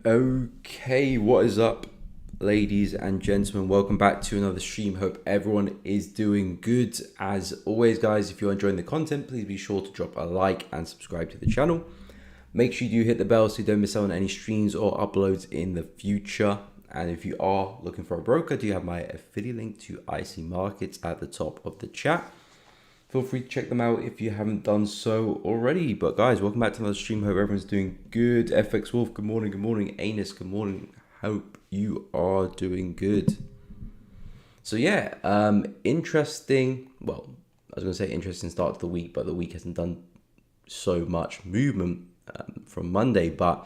Okay, what is up, ladies and gentlemen? Welcome back to another stream. Hope everyone is doing good. As always, guys, if you're enjoying the content, please be sure to drop a like and subscribe to the channel. Make sure you do hit the bell so you don't miss out on any streams or uploads in the future. And if you are looking for a broker, do you have my affiliate link to IC Markets at the top of the chat? Feel free to check them out if you haven't done so already. But guys, welcome back to another stream. Hope everyone's doing good. FX Wolf, good morning. Good morning. Anus, good morning. Hope you are doing good. So yeah, interesting. Well, I was going to say interesting start to the week, but the week hasn't done so much movement from Monday. But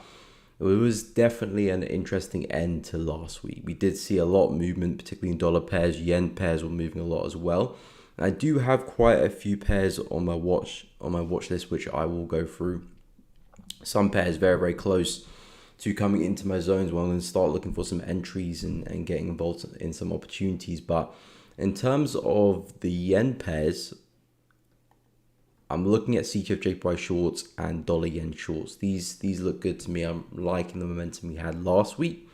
it was definitely an interesting end to last week. We did see a lot of movement, particularly in dollar pairs. Yen pairs were moving a lot as well. I do have quite a few pairs on my watch list, which I will go through. Some pairs very close to coming into my zones where I'm going to start looking for some entries and getting involved in some opportunities. But in terms of the yen pairs, I'm looking at CTF-JPY shorts and dollar yen shorts. These look good to me. I'm liking the momentum we had last week.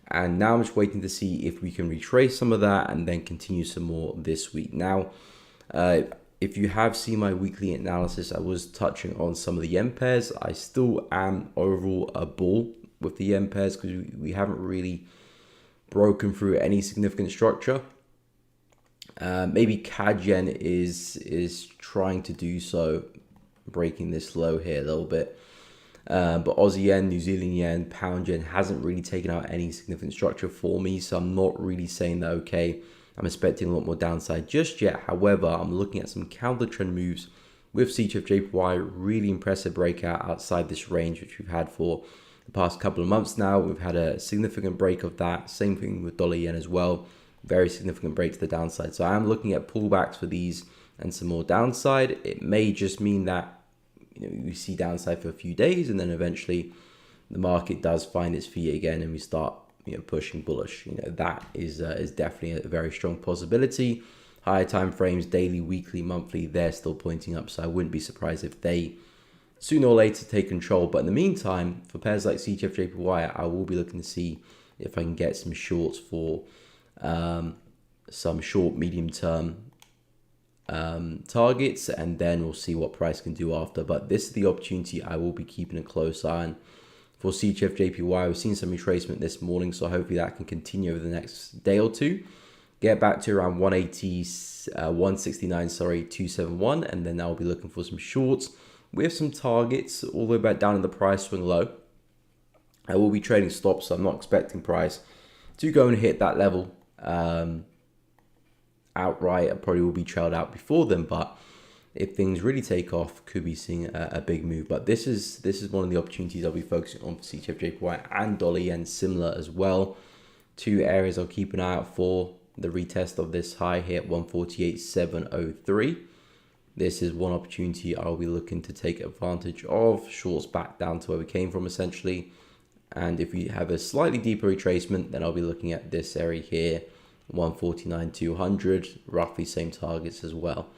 And now I'm just waiting to see if we can retrace some of that and then continue some more this week. Now, if you have seen my weekly analysis, I was touching on some of the yen pairs. I still am overall a bull with the yen pairs because we haven't really broken through any significant structure. Maybe CAD yen is trying to do so, breaking this low here a little bit. But Aussie yen, New Zealand yen, pound yen hasn't really taken out any significant structure for me. So I'm not really saying that, okay, I'm expecting a lot more downside just yet. However, I'm looking at some counter trend moves with CTF-JPY, really impressive breakout outside this range, which we've had for the past couple of months now. We've had a significant break of that. Same thing with dollar yen as well. Very significant break to the downside. So I am looking at pullbacks for these and some more downside. It may just mean that we see downside for a few days and then eventually the market does find its feet again and we start pushing bullish. That is definitely a very strong possibility. Higher time frames, daily, weekly, monthly, they're still pointing up, so I wouldn't be surprised if they sooner or later take control. But in the meantime, for pairs like CTF-JPY, I will be looking to see if I can get some shorts for some short medium term targets, and then we'll see what price can do after. But this is the opportunity I will be keeping a close eye on for CTF-JPY. We've seen some retracement this morning, so hopefully that can continue over the next day or two, get back to around 169, 271, and then I'll be looking for some shorts with some targets all the way back down in the price swing low. I will be trading stops, so I'm not expecting price to go and hit that level outright. I probably will be trailed out before them, but if things really take off, could be seeing a big move. But this is one of the opportunities I'll be focusing on for CTF-JPY and dollar yen, similar as well. Two areas I'll keep an eye out for: the retest of this high here at 148.703. This is one opportunity I'll be looking to take advantage of. Shorts back down to where we came from essentially. And if we have a slightly deeper retracement, then I'll be looking at this area here, 149.200, roughly same targets as well.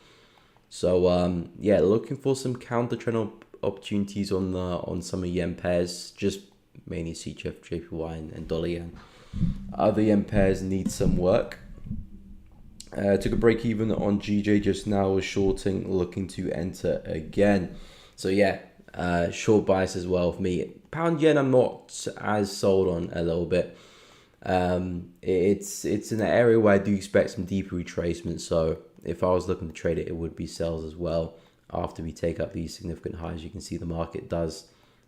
So yeah, looking for some counter trend opportunities on some of yen pairs, just mainly CTF-JPY and dollar yen. Other yen pairs need some work. Took a break even on GJ just now, was shorting, looking to enter again. So yeah, short bias as well for me. Pound yen I'm not as sold on a little bit. It's in an area where I do expect some deeper retracement, so if I was looking to trade it, it would be sales as well. After we take up these significant highs, you can see the market does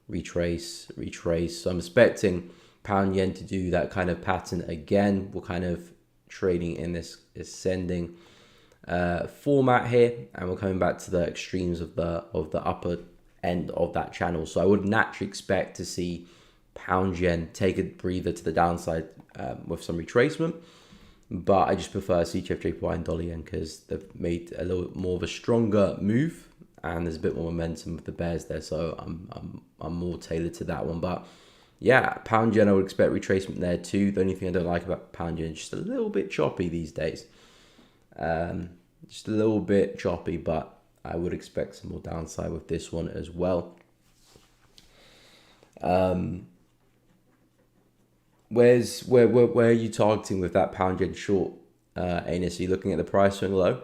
retrace. So I'm expecting pound yen to do that kind of pattern again. We're kind of trading in this ascending format here, and we're coming back to the extremes of the upper end of that channel. So I would naturally expect to see pound yen take a breather to the downside with some retracement, but I just prefer CTF-JPY and dollar yen because they've made a little bit more of a stronger move and there's a bit more momentum with the bears there, so I'm more tailored to that one. But yeah, pound yen I would expect retracement there too. The only thing I don't like about pound yen is just a little bit choppy these days, just a little bit choppy, but I would expect some more downside with this one as well. where are you targeting with that pound yen short, Anus? Are you looking at the price swing low?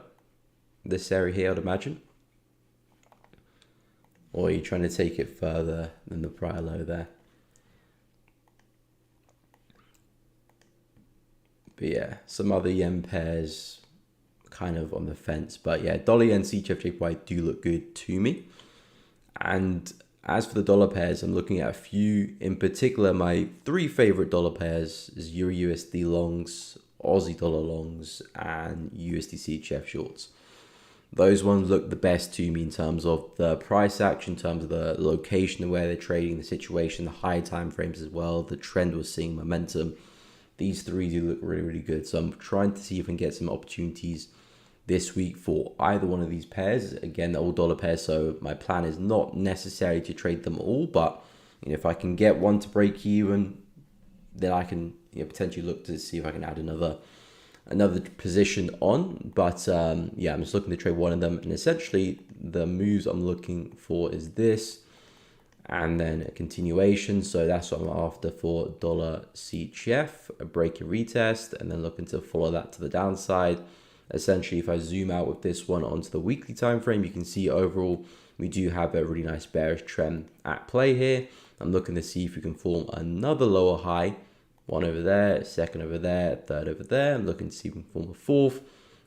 This area here, I'd imagine. Or are you trying to take it further than the prior low there? But yeah, some other yen pairs kind of on the fence. But yeah, dollar yen, CHF, do look good to me. And as for the dollar pairs, I'm looking at a few in particular. My three favorite dollar pairs is Euro USD longs, Aussie dollar longs, and USD CHF shorts. Those ones look the best to me in terms of the price action, in terms of the location of where they're trading, the situation, the high time frames as well, the trend we're seeing, momentum. These three do look really, really good. So I'm trying to see if I can get some opportunities this week for either one of these pairs. Again, they're all dollar pairs, so my plan is not necessarily to trade them all, but if I can get one to break even, then I can potentially look to see if I can add another position on. But yeah, I'm just looking to trade one of them, and essentially the moves I'm looking for is this and then a continuation. So that's what I'm after for dollar CHF, a break and retest, and then looking to follow that to the downside. Essentially, if I zoom out with this one onto the weekly time frame, you can see overall we do have a really nice bearish trend at play here. I'm looking to see if we can form another lower high, one over there, second over there, third over there. I'm looking to see if we can form a fourth,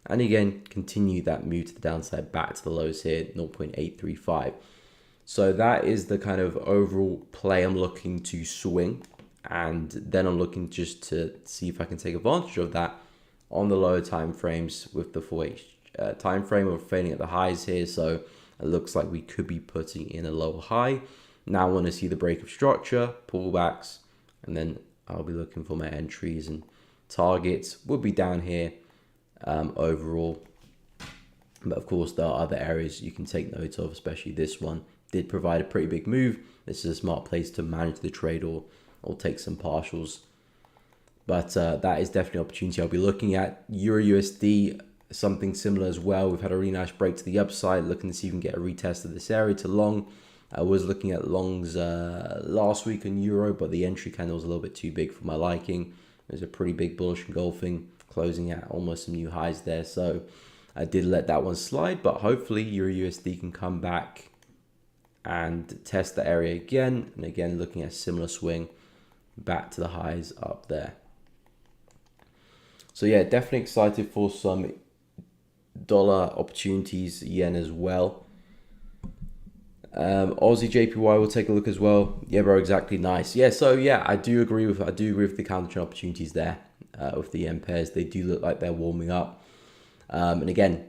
and again continue that move to the downside back to the lows here, 0.835. So that is the kind of overall play I'm looking to swing, and then I'm looking just to see if I can take advantage of that on the lower time frames with the 4H time frame. We're failing at the highs here, so it looks like we could be putting in a lower high. Now I want to see the break of structure, pullbacks, and then I'll be looking for my entries, and targets will be down here overall. But of course, there are other areas you can take note of, especially this one did provide a pretty big move. This is a smart place to manage the trade or take some partials. But that is definitely an opportunity I'll be looking at. Euro USD, something similar as well. We've had a really nice break to the upside, looking to see if we can get a retest of this area to long. I was looking at longs last week in Euro, but the entry candle was a little bit too big for my liking. There's a pretty big bullish engulfing, closing at almost some new highs there. So I did let that one slide, but hopefully Euro USD can come back and test the area again. And again, looking at a similar swing back to the highs up there. So yeah, definitely excited for some dollar opportunities, yen as well. Aussie JPY will take a look as well. Yeah, bro, exactly, nice. Yeah, so yeah, I do agree with the counter trend opportunities there with the yen pairs. They do look like they're warming up. And again,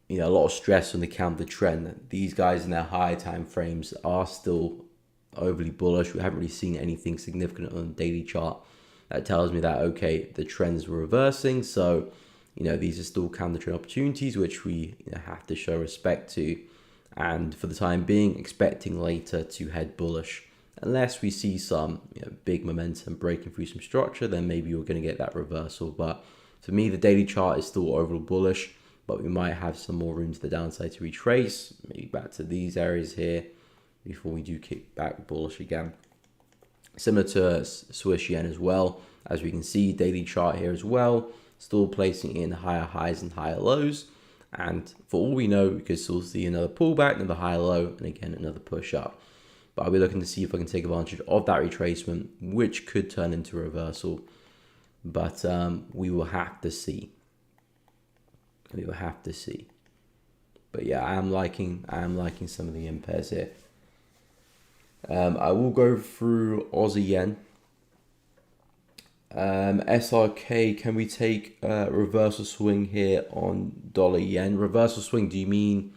a lot of stress on the counter trend. These guys in their high time frames are still overly bullish. We haven't really seen anything significant on the daily chart that tells me that, okay, the trends were reversing. So, these are still counter trend opportunities, which we have to show respect to. And for the time being, expecting later to head bullish. Unless we see some big momentum breaking through some structure, then maybe we're going to get that reversal. But for me, the daily chart is still overall bullish, but we might have some more room to the downside to retrace, maybe back to these areas here before we do kick back bullish again. Similar to Swiss yen as well, as we can see, daily chart here as well, still placing in higher highs and higher lows. And for all we know, we could still see another pullback, another higher low, and again, another push up. But I'll be looking to see if I can take advantage of that retracement, which could turn into a reversal. But we will have to see. We will have to see. But yeah, I am liking some of the yen pairs here. I will go through Aussie yen. SRK, can we take a reversal swing here on dollar yen? Reversal swing, do you mean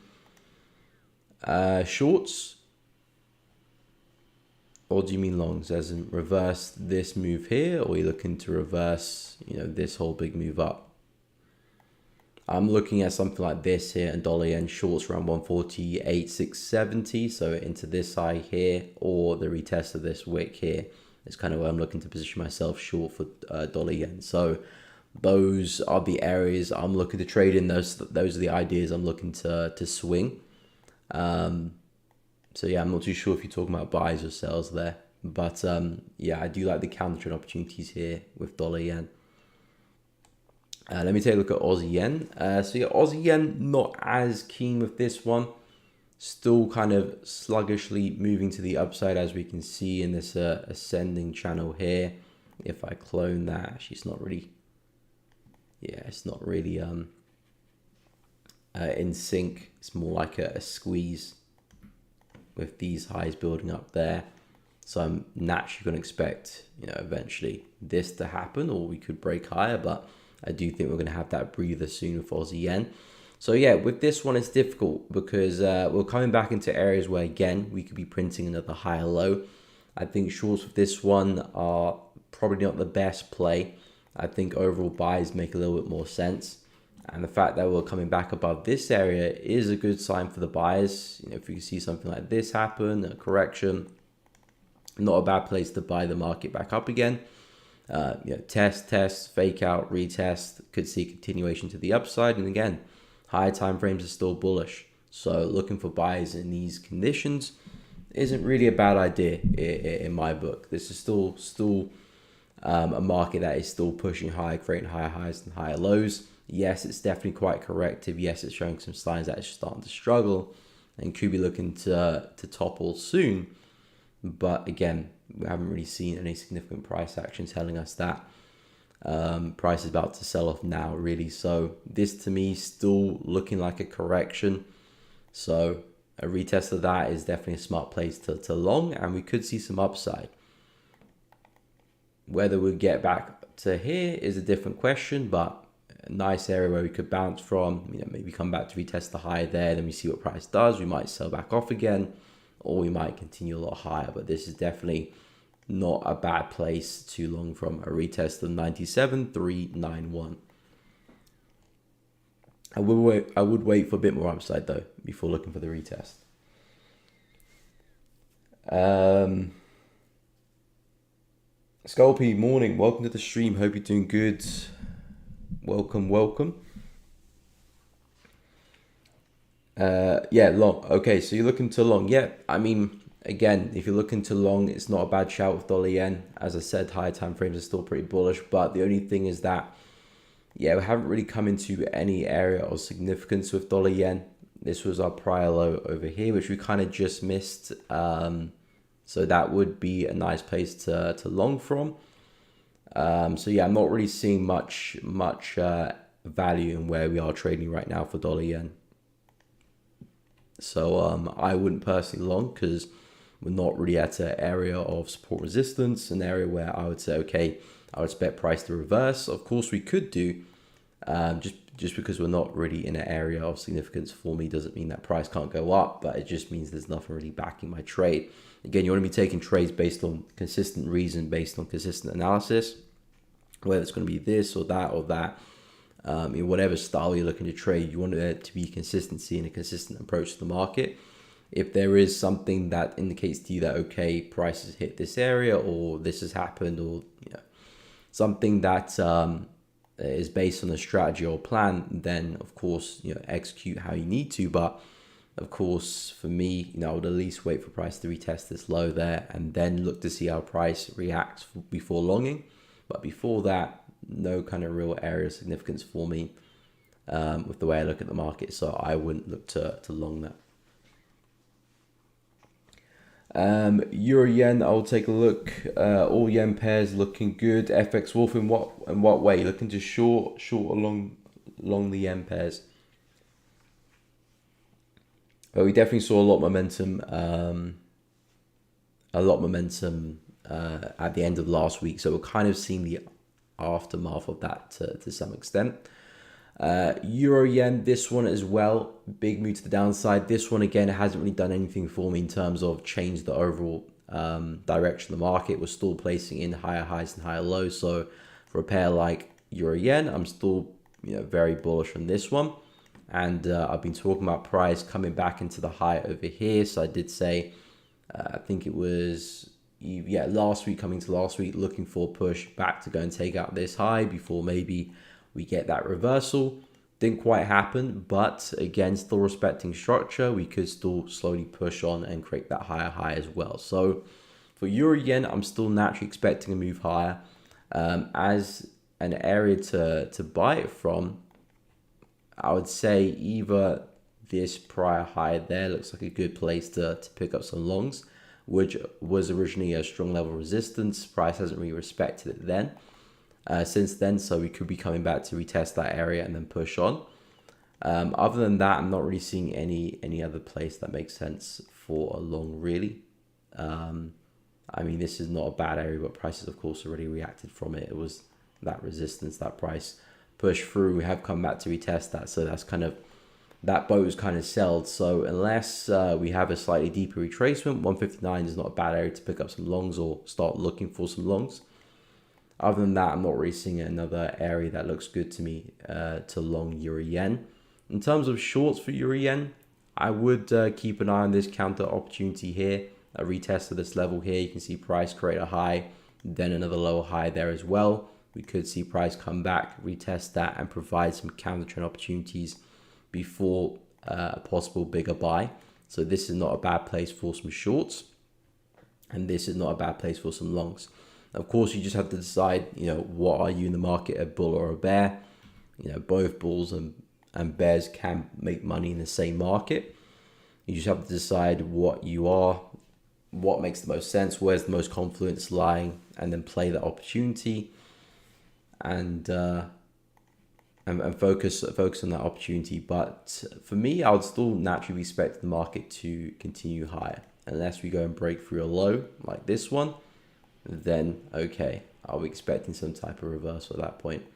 shorts? Or do you mean longs, as in reverse this move here? Or are you looking to reverse, this whole big move up? I'm looking at something like this here, and dollar yen shorts around 148.670. So into this high here, or the retest of this wick here. It's kind of where I'm looking to position myself short for dollar yen. So those are the areas I'm looking to trade in. Those are the ideas I'm looking to swing. So yeah, I'm not too sure if you're talking about buys or sells there. But yeah, I do like the counter trend opportunities here with dollar yen. Let me take a look at Aussie yen. So yeah, Aussie yen not as keen with this one. Still kind of sluggishly moving to the upside, as we can see in this ascending channel here. If I clone that, actually it's not really, yeah, it's not really in sync. It's more like a squeeze with these highs building up there. So I'm naturally going to expect, eventually this to happen, or we could break higher, but I do think we're going to have that breather soon with Aussie yen. So yeah, with this one, it's difficult because we're coming back into areas where, again, we could be printing another higher low. I think shorts with this one are probably not the best play. I think overall buys make a little bit more sense. And the fact that we're coming back above this area is a good sign for the buyers. If you can see something like this happen, a correction, not a bad place to buy the market back up again. Test, fake out, retest, could see continuation to the upside. And again, higher time frames are still bullish. So looking for buys in these conditions isn't really a bad idea in my book. This is still a market that is still pushing higher, creating higher highs and higher lows. Yes, it's definitely quite corrective. Yes, it's showing some signs that it's starting to struggle and could be looking to topple soon. But again, we haven't really seen any significant price action telling us that price is about to sell off now, really. So this to me is still looking like a correction. So a retest of that is definitely a smart place to long, and we could see some upside. Whether we get back to here is a different question, but a nice area where we could bounce from, maybe come back to retest the high there, then we see what price does. We might sell back off again, or we might continue a lot higher. But this is definitely not a bad place to long from, a retest of 97,391. I would wait for a bit more upside though before looking for the retest. Sculpey, morning, welcome to the stream, hope you're doing good. Welcome. Yeah, long. Okay, so you're looking to long. Yeah, I mean, again, if you're looking to long, it's not a bad shout with dollar yen. As I said, higher time frames are still pretty bullish, but the only thing is that, yeah, we haven't really come into any area of significance with dollar yen. This was our prior low over here, which we kind of just missed. So that would be a nice place to long from. So yeah, I'm not really seeing much value in where we are trading right now for dollar yen. So I wouldn't personally long, because we're not really at an area of support resistance, an area where I would say, okay, I would expect price to reverse. Of course, we could do, just because we're not really in an area of significance for me doesn't mean that price can't go up, but it just means there's nothing really backing my trade. Again, you want to be taking trades based on consistent reason, based on consistent analysis, whether it's going to be this or that or that. In whatever style you're looking to trade, you want there to be consistency and a consistent approach to the market. If there is something that indicates to you that, okay, prices hit this area, or this has happened, or something that is based on a strategy or plan, then of course execute how you need to. But of course, for me, I would at least wait for price to retest this low there and then look to see how price reacts before longing. But before that, no kind of real area of significance for me with the way I look at the market. So I wouldn't look to long that. Euro yen, I'll take a look. All yen pairs looking good. FX Wolf, in what way? Looking to short or long the yen pairs? But we definitely saw a lot of momentum. At the end of last week. So we're kind of seeing the aftermath of that to some extent. Euro yen, this one as well, big move to the downside. This one again hasn't really done anything for me in terms of change the overall direction of the market. We're still placing in higher highs and higher lows. So for a pair like Euro yen, I'm still very bullish on this one. And I've been talking about price coming back into the high over here. So I did say, I think it was last week, looking for a push back to go and take out this high before maybe we get that reversal. Didn't quite happen, but again, still respecting structure, we could still slowly push on and create that higher high as well. So For Euro Yen, I'm still naturally expecting a move higher. As an area to buy it from, I would say either this prior high there looks like a good place to pick up some longs, which was originally a strong level of resistance. Price hasn't really respected it then. Since then, so we could be coming back to retest that area and then push on. Other than that, I'm not really seeing any other place that makes sense for a long, really. I mean, this is not a bad area, but prices, of course, already reacted from it. It was that resistance, that price push through. We have come back to retest that, so that's kind of, that boat is kind of sold. So unless we have a slightly deeper retracement, 159 is not a bad area to pick up some longs or start looking for some longs. Other than that, I'm not really seeing another area that looks good to me to long Euro Yen. In terms of shorts for Euro Yen, I would keep an eye on this counter opportunity here. A retest of this level here. You can see price create a high, then another lower high there as well. We could see price come back, retest that, and provide some counter trend opportunities before a possible bigger buy. So this is not a bad place for some shorts, and this is not a bad place for some longs. Of course, you just have to decide, what are you in the market, a bull or a bear? Both bulls and bears can make money in the same market. You just have to decide what you are, what makes the most sense, where's the most confluence lying, and then play that opportunity and focus on that opportunity. But for me, I would still naturally expect the market to continue higher unless we go and break through a low like this one. Then okay, I'll be expecting some type of reversal at that point.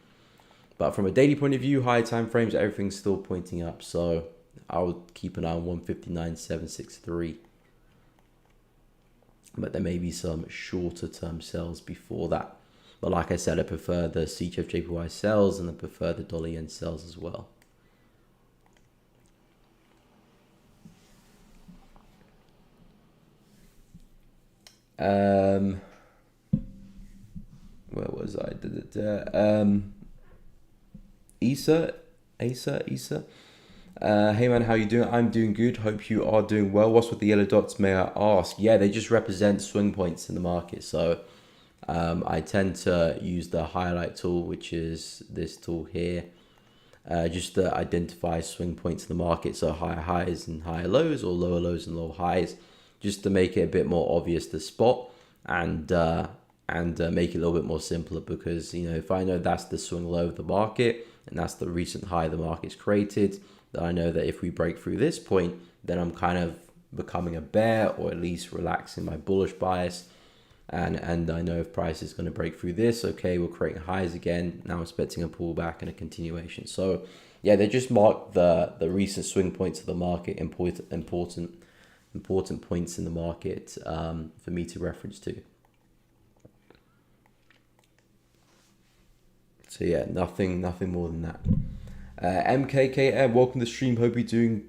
But from a daily point of view, higher time frames, everything's still pointing up. So I would keep an eye on 159.763. But there may be some shorter term sells before that. But like I said, I prefer the CHF-JPY sells and I prefer the dollar yen sells as well. Where was I? Issa. Hey man, how you doing? I'm doing good. Hope you are doing well. What's with the yellow dots, may I ask? Yeah, they just represent swing points in the market. So I tend to use the highlight tool, which is this tool here, just to identify swing points in the market. So higher highs and higher lows, or lower lows and lower highs, just to make it a bit more obvious to spot and make it a little bit more simpler. Because if I know that's the swing low of the market and that's the recent high the market's created, then I know that if we break through this point, then I'm kind of becoming a bear, or at least relaxing my bullish bias. And I know if price is going to break through this, okay, we're creating highs again. Now I'm expecting a pullback and a continuation. So yeah, they just mark the recent swing points of the market, important points in the market for me to reference to. So yeah, nothing more than that. MKKM, welcome to the stream. Hope you're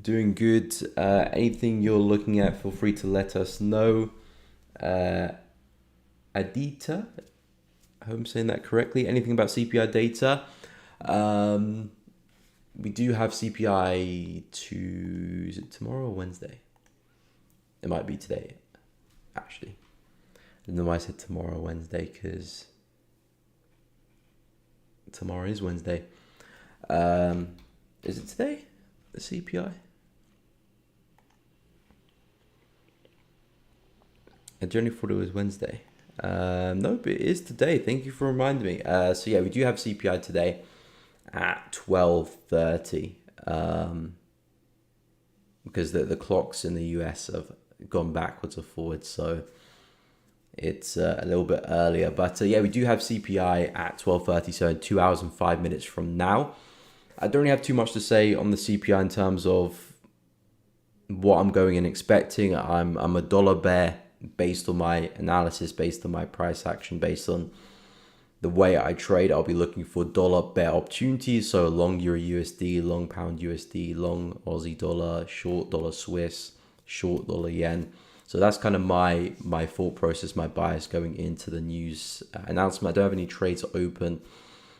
doing good. Anything you're looking at, feel free to let us know. Adita, I hope I'm saying that correctly. Anything about CPI data? We do have CPI is it tomorrow or Wednesday? It might be today, actually. I don't know why I said tomorrow or Wednesday, because tomorrow is Wednesday. Is it today, the CPI? I generally thought it was Wednesday. No, but it is today. Thank you for reminding me. So yeah, we do have CPI today at 12:30. Because the clocks in the US have gone backwards or forwards, so it's a little bit earlier. But yeah, we do have CPI at 12:30, so 2 hours and 5 minutes from now. I don't really have too much to say on the CPI in terms of what I'm going and expecting. I'm a dollar bear based on my analysis, based on my price action, based on the way I trade. I'll be looking for dollar bear opportunities. So long Euro USD, long pound USD, long Aussie dollar, short dollar Swiss, short dollar yen. So that's kind of my thought process, my bias going into the news announcement. I don't have any trades open,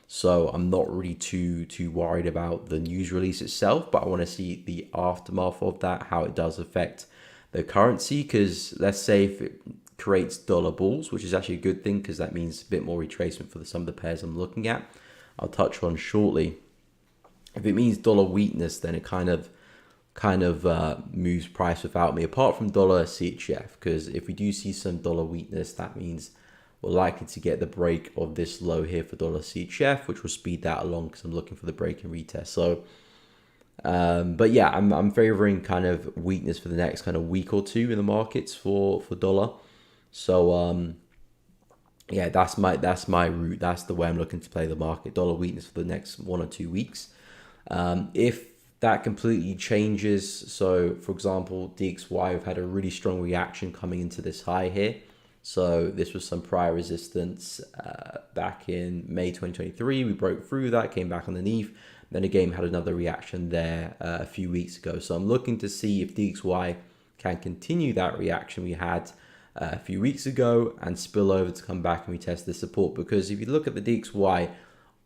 so I'm not really too worried about the news release itself, but I want to see the aftermath of that, how it does affect the currency. Because let's say if it creates dollar bulls, which is actually a good thing because that means a bit more retracement for some of the pairs I'm looking at. I'll touch on shortly. If it means dollar weakness, then it kind of moves price without me, apart from dollar CHF, because if we do see some dollar weakness, that means we're likely to get the break of this low here for dollar CHF, which will speed that along because I'm looking for the break and retest. So but yeah, I'm favoring kind of weakness for the next kind of week or two in the markets for dollar. So yeah, that's my route. That's the way I'm looking to play the market. Dollar weakness for the next 1 or 2 weeks. If that completely changes, so for example, DXY, we've had a really strong reaction coming into this high here. So this was some prior resistance back in May 2023. We broke through that, came back underneath. Then again, had another reaction there a few weeks ago. So I'm looking to see if DXY can continue that reaction we had a few weeks ago and spill over to come back and retest this support. Because if you look at the DXY,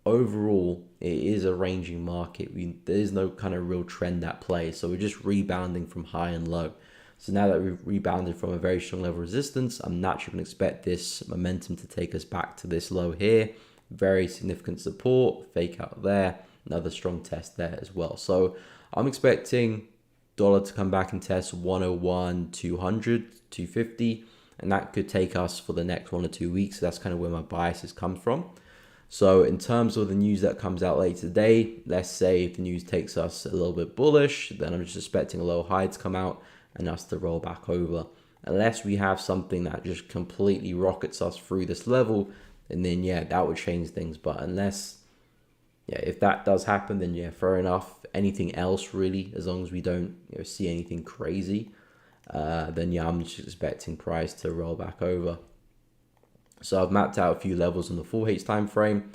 overall, it is a ranging market. There is no kind of real trend at play. So we're just rebounding from high and low. So now that we've rebounded from a very strong level of resistance, I'm naturally going to expect this momentum to take us back to this low here. Very significant support, fake out there. Another strong test there as well. So I'm expecting dollar to come back and test 101, 200, 250, and that could take us for the next 1 or 2 weeks. So that's kind of where my biases come from. So in terms of the news that comes out later today, let's say if the news takes us a little bit bullish, then I'm just expecting a low high to come out and us to roll back over. Unless we have something that just completely rockets us through this level, and then yeah, that would change things. But unless, yeah, if that does happen, then yeah, fair enough. Anything else really, as long as we don't see anything crazy, then yeah, I'm just expecting price to roll back over. So I've mapped out a few levels on the 4H time frame.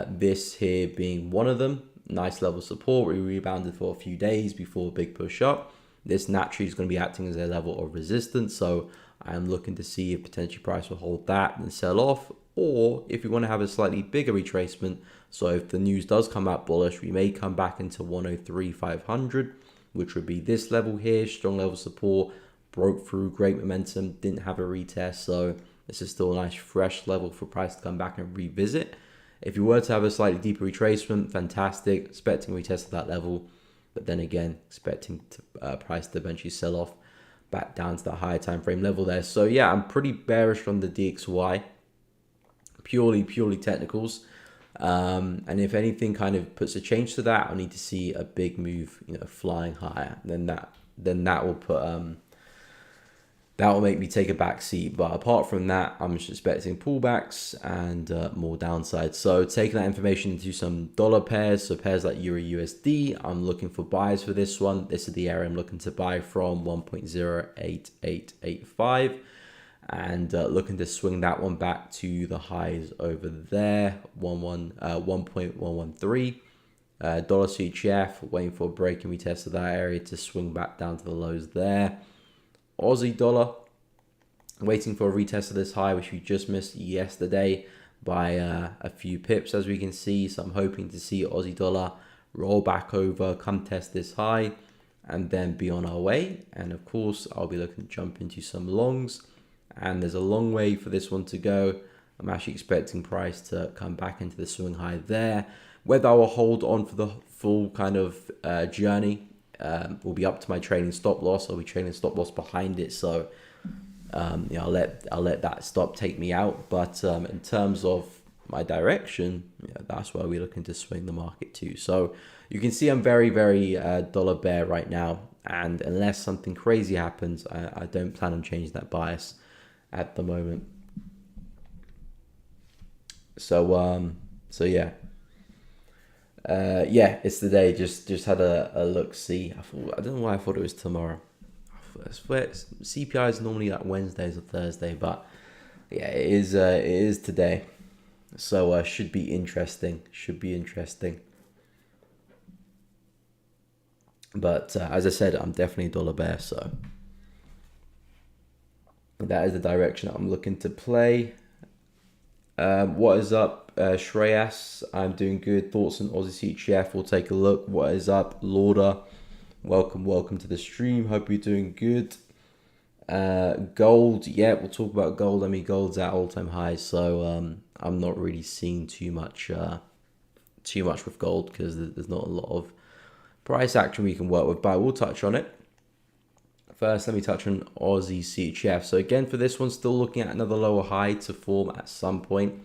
This here being one of them. Nice level support. We rebounded for a few days before a big push up. This naturally is going to be acting as a level of resistance. So I'm looking to see if potentially price will hold that and sell off, or if we want to have a slightly bigger retracement. So if the news does come out bullish, we may come back into 103,500, which would be this level here. Strong level support, broke through, great momentum, didn't have a retest. So this is still a nice fresh level for price to come back and revisit. If you were to have a slightly deeper retracement, fantastic. Expecting a retest of that level, but then again, expecting price to eventually sell off back down to that higher time frame level there. So yeah, I'm pretty bearish on the DXY, purely technicals. And if anything kind of puts a change to that, I need to see a big move, flying higher. Then that will put that will make me take a back seat. But apart from that, I'm just expecting pullbacks and more downside. So taking that information into some dollar pairs, so pairs like Euro USD, I'm looking for buys for this one. This is the area I'm looking to buy from, 1.08885. And looking to swing that one back to the highs over there, 1.113. Dollar CHF, waiting for a break and retest of that area to swing back down to the lows there. Aussie dollar, waiting for a retest of this high, which we just missed yesterday by a few pips, as we can see. So I'm hoping to see Aussie dollar roll back over, come test this high, and then be on our way. And of course, I'll be looking to jump into some longs. And there's a long way for this one to go. I'm actually expecting price to come back into the swing high there. Whether I will hold on for the full kind of journey will be up to my trailing stop loss. I'll be trailing stop loss behind it, so I'll let that stop take me out. But in terms of my direction, that's where we're looking to swing the market to. So you can see I'm very dollar bear right now, and unless something crazy happens, I don't plan on changing that bias at the moment. So yeah, it's the day. Just had a look see. I don't know why I thought it was tomorrow. I swear CPI is normally like Wednesdays or Thursday, but yeah, it is today. So should be interesting. But as I said, I'm definitely dollar bear, so that is the direction I'm looking to play. What is up, Shreyas? I'm doing good. Thoughts on Aussie CHF? We'll take a look. What is up, Lauder? Welcome to the stream. Hope you're doing good. Gold, yeah, we'll talk about gold. I mean, gold's at all-time highs, so I'm not really seeing too much with gold because there's not a lot of price action we can work with. But I will touch on it. First, let me touch on Aussie CHF. So again, for this one, still looking at another lower high to form at some point,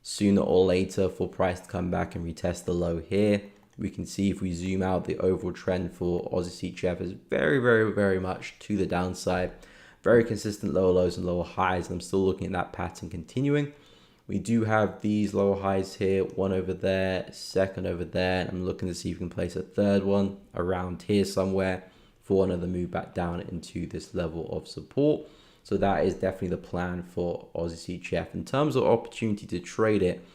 sooner or later, for price to come back and retest the low here. We can see if we zoom out, the overall trend for Aussie CHF is very, very, very much to the downside. Very consistent lower lows and lower highs. I'm still looking at that pattern continuing. We do have these lower highs here, one over there, second over there. I'm looking to see if we can place a third one around here somewhere for another move back down into this level of support. So that is definitely the plan for Aussie CHF. In terms of opportunity to trade it,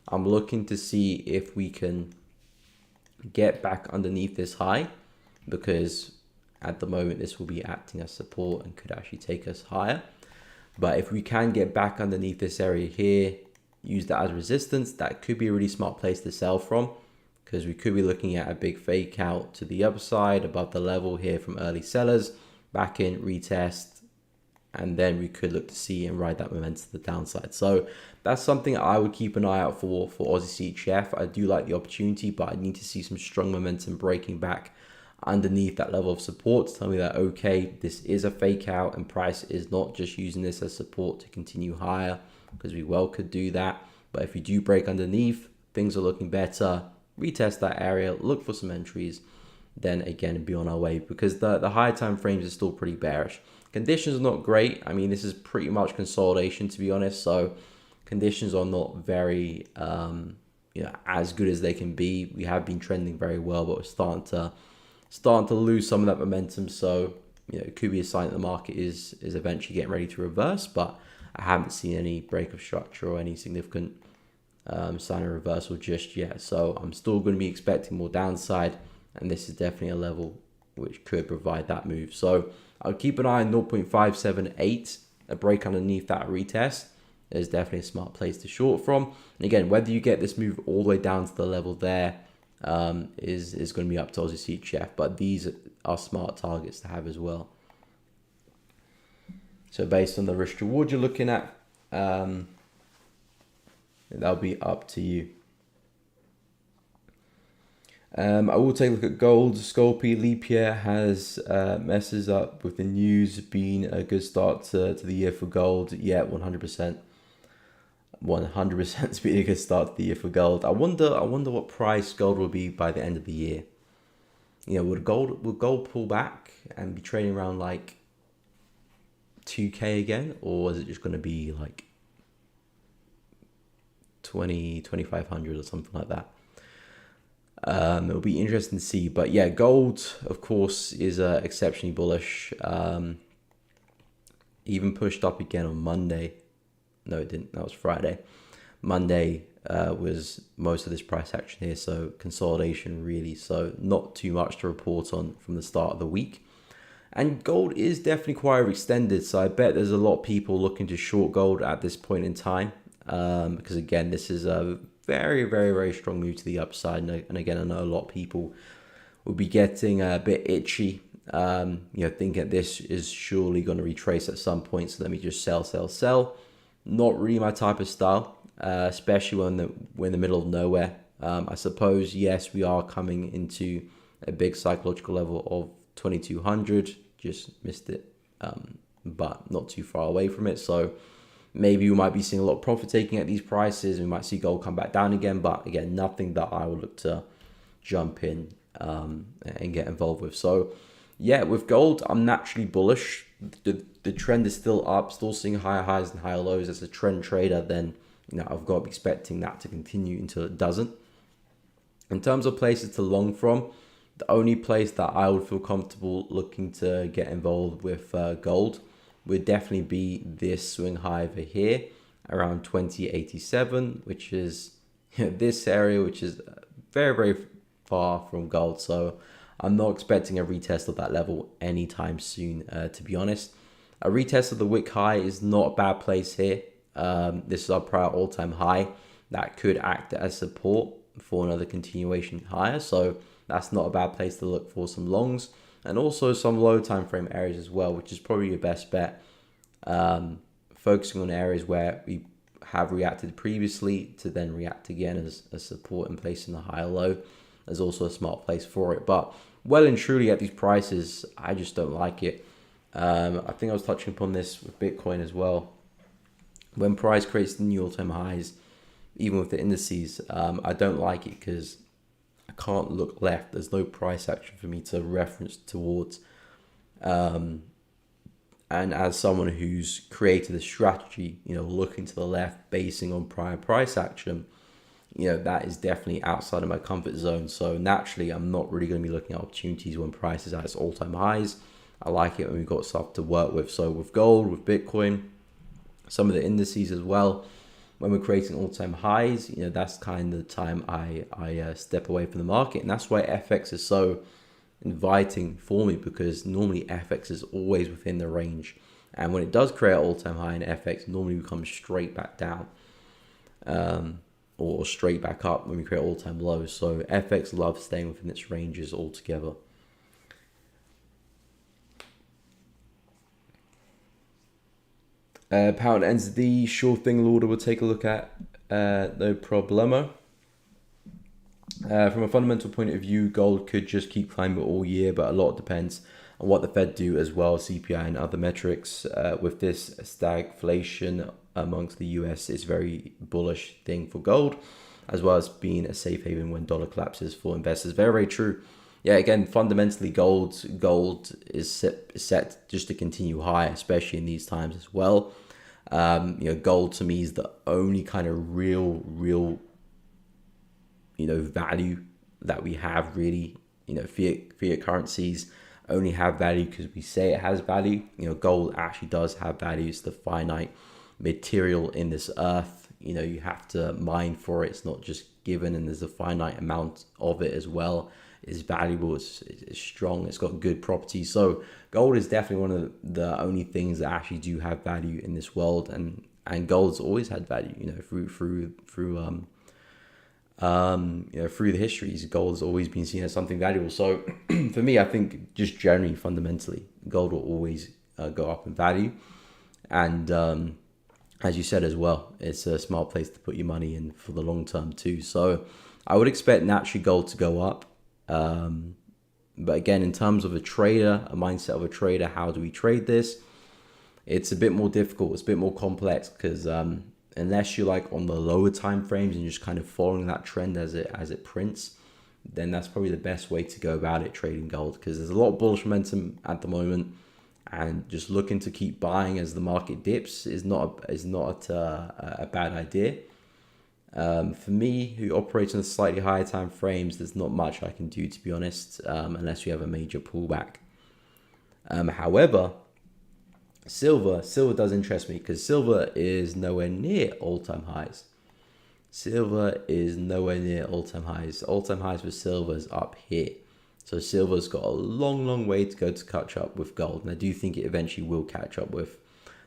I'm looking to see if we can get back underneath this high, because at the moment this will be acting as support and could actually take us higher. But if we can get back underneath this area here, use that as resistance, that could be a really smart place to sell from, because we could be looking at a big fake out to the upside above the level here from early sellers, back in, retest, and then we could look to see and ride that momentum to the downside. So that's something I would keep an eye out for Aussie CHF. I do like the opportunity, but I need to see some strong momentum breaking back underneath that level of support to tell me that, okay, this is a fake out and price is not just using this as support to continue higher, because we well could do that. But if you do break underneath, things are looking better, retest that area, look for some entries, then again be on our way, because the higher time frames are still pretty bearish. Conditions are not great. I mean, this is pretty much consolidation, to be honest, so conditions are not very as good as they can be. We have been trending very well, but we're starting to lose some of that momentum. So it could be a sign that the market is eventually getting ready to reverse, but I haven't seen any break of structure or any significant sign of reversal just yet. So I'm still going to be expecting more downside, and this is definitely a level which could provide that move. So I'll keep an eye on 0.578, a break underneath that retest is definitely a smart place to short from. And again, whether you get this move all the way down to the level there is going to be up to Aussie CHF, but these are smart targets to have as well. So based on the risk reward you're looking at, that'll be up to you. I will take a look at gold. Sculpey leap year has messes up with the news. Been a good start to the year for gold. Yeah, 100%. 100% has been a good start to the year for gold. I wonder what price gold will be by the end of the year. Would gold pull back and be trading around like 2K again, or is it just going to be like 2,500 or something like that? It'll be interesting to see. But yeah, gold of course is exceptionally bullish. Even pushed up again on Monday. No, it didn't. That was Friday. Monday was most of this price action here, so consolidation really. So not too much to report on from the start of the week. And gold is definitely quite extended, so I bet there's a lot of people looking to short gold at this point in time, because again, this is a very, very, very strong move to the upside. And again, I know a lot of people will be getting a bit itchy, thinking that this is surely going to retrace at some point, so let me just sell. Not really my type of style, especially when we're in the middle of nowhere. I suppose, yes, we are coming into a big psychological level of 2200, just missed it, but not too far away from it. So maybe we might be seeing a lot of profit taking at these prices. We might see gold come back down again, but again, nothing that I would look to jump in and get involved with. So yeah, with gold, I'm naturally bullish. The trend is still up, still seeing higher highs and higher lows. As a trend trader, then I've got to be expecting that to continue until it doesn't. In terms of places to long from, the only place that I would feel comfortable looking to get involved with gold would definitely be this swing high over here around 2087, which is this area, which is very, very far from gold. So I'm not expecting a retest of that level anytime soon, to be honest. A retest of the wick high is not a bad place here. This is our prior all-time high. That could act as support for another continuation higher. So that's not a bad place to look for some longs. and also some low time frame areas as well, which is probably your best bet. Focusing on areas where we have reacted previously to then react again as support and placing the higher low. There's also a smart place for it, but well and truly at these prices, I just don't like it. I think I was touching upon this with Bitcoin as well. When price creates the new all-time highs, even with the indices, I don't like it because I can't look left. There's no price action for me to reference towards. And as someone who's created a strategy, looking to the left, basing on prior price action, that is definitely outside of my comfort zone. So naturally, I'm not really going to be looking at opportunities when price is at its all-time highs. I like it when we've got stuff to work with. So with gold, with Bitcoin, some of the indices as well, when we're creating all-time highs, that's kind of the time I step away from the market. And that's why FX is so inviting for me, because normally FX is always within the range, and when it does create an all-time high in FX, normally we come straight back down, or straight back up when we create all-time lows. So FX loves staying within its ranges altogether. Pound NZD, sure thing, Lauder, we'll take a look at, no problemo. From a fundamental point of view, gold could just keep climbing all year, but a lot depends on what the Fed do as well, CPI and other metrics. With this stagflation amongst the US, is very bullish thing for gold, as well as being a safe haven when dollar collapses for investors. Very, very true. Yeah, again, fundamentally, gold is set just to continue high, especially in these times as well. Gold to me is the only kind of real value that we have, really. Fiat currencies only have value because we say it has value. Gold actually does have value. It's the finite material in this earth. You have to mine for it. It's not just given, and there's a finite amount of it as well. It's valuable, it's strong, it's got good properties. So gold is definitely one of the only things that actually do have value in this world, and gold's always had value, through the histories. Gold has always been seen as something valuable. So for me, I think just generally, fundamentally, gold will always go up in value. And as you said as well, it's a smart place to put your money in for the long term too. So I would expect naturally gold to go up. But again, in terms of a trader, a mindset of a trader, how do we trade this? It's a bit more difficult. It's a bit more complex because unless you're like on the lower time frames and just kind of following that trend as it prints, then that's probably the best way to go about it, trading gold, because there's a lot of bullish momentum at the moment, and just looking to keep buying as the market dips is not a bad idea. For me, who operates on slightly higher time frames, there's not much I can do, to be honest, unless we have a major pullback. However, silver does interest me, because silver is nowhere near all-time highs. All-time highs for silver is up here. So silver's got a long way to go to catch up with gold, and I do think it eventually will catch up with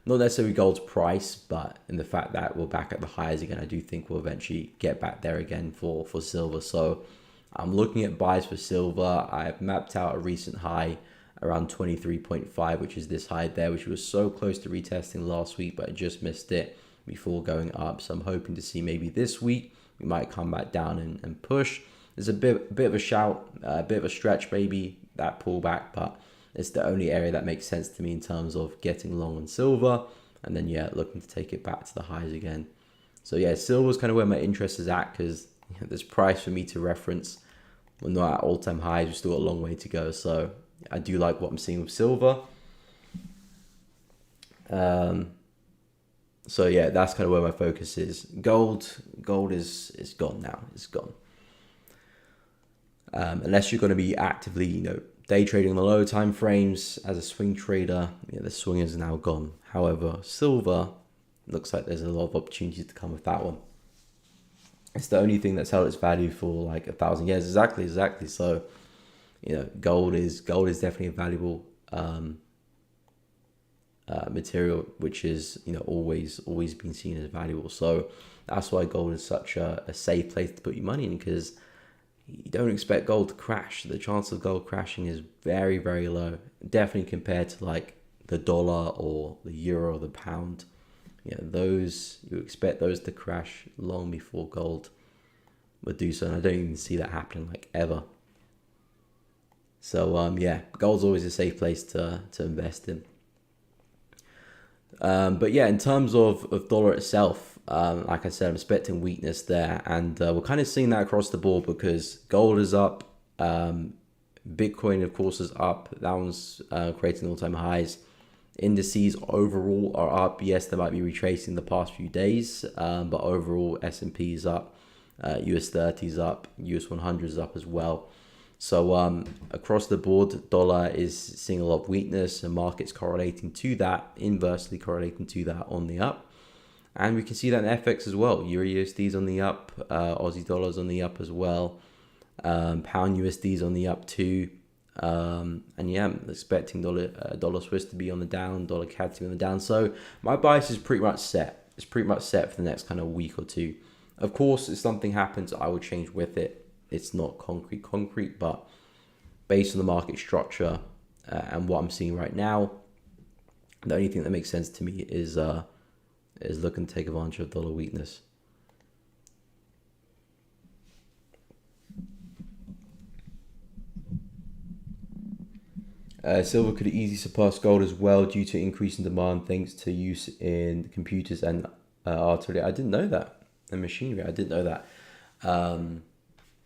not necessarily gold's price, but in the fact that we're back at the highs again. I do think we'll eventually get back there again for silver. So I'm looking at buys for silver. I've mapped out a recent high around 23.5, which is this high there, which was so close to retesting last week, but I just missed it before going up. So I'm hoping to see maybe this week we might come back down and push. There's a bit of a shout, a bit of a stretch maybe, that pullback, but it's the only area that makes sense to me in terms of getting long on silver, and then looking to take it back to the highs again. So silver's kind of where my interest is at, because there's price for me to reference. We're not at all-time highs, we've still got a long way to go. So I do like what I'm seeing with silver. So that's kind of where my focus is. Gold is gone now. It's gone. Unless you're going to be actively, day trading the low time frames as a swing trader, the swing is now gone. However, silver looks like there's a lot of opportunities to come with that one. It's the only thing that's held its value for like 1,000 years. Exactly. So, gold is definitely a valuable material, which is always been seen as valuable. So that's why gold is such a safe place to put your money in, because you don't expect gold to crash. The chance of gold crashing is very, very low. Definitely compared to like the dollar or the euro or the pound. Yeah, those, you expect those to crash long before gold would do so. And I don't even see that happening like ever. So yeah, gold's always a safe place to invest in. But yeah, in terms of dollar itself, like I said, I'm expecting weakness there, and we're kind of seeing that across the board because gold is up, Bitcoin of course is up. That one's creating all-time highs. Indices overall are up. Yes, they might be retracing the past few days, but overall S&P is up, US 30 is up, US 100 is up as well. So across the board, dollar is seeing a lot of weakness, and markets correlating to that, inversely correlating to that on the up. And we can see that in FX as well. Euro USD is on the up, Aussie dollars on the up as well. Pound USD is on the up too. And yeah, I'm expecting dollar Swiss to be on the down, dollar CAD to be on the down. So my bias is pretty much set. It's pretty much set for the next kind of week or two. Of course, if something happens, I will change with it. It's not concrete, but based on the market structure and what I'm seeing right now, the only thing that makes sense to me is looking to take advantage of dollar weakness. Silver could easily surpass gold as well due to increasing demand thanks to use in computers and artillery. I didn't know that. And machinery, I didn't know that.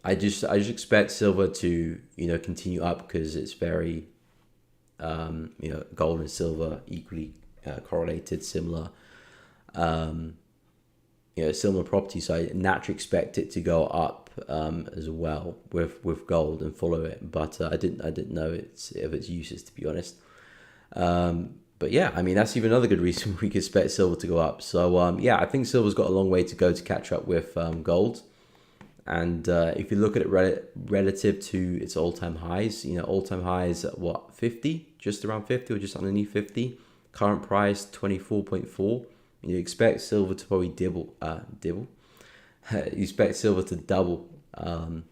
I just expect silver to continue up because it's very gold and silver equally correlated, similar similar properties. So I naturally expect it to go up as well with gold and follow it. But I didn't know of its uses, to be honest. But yeah, I mean that's even another good reason we could expect silver to go up. So yeah, I think silver's got a long way to go to catch up with gold. And if you look at it relative to its all-time highs, all-time highs at what, 50, just around 50 or just underneath 50. Current price 24.4. You expect silver to probably dibble. You expect silver to double. Of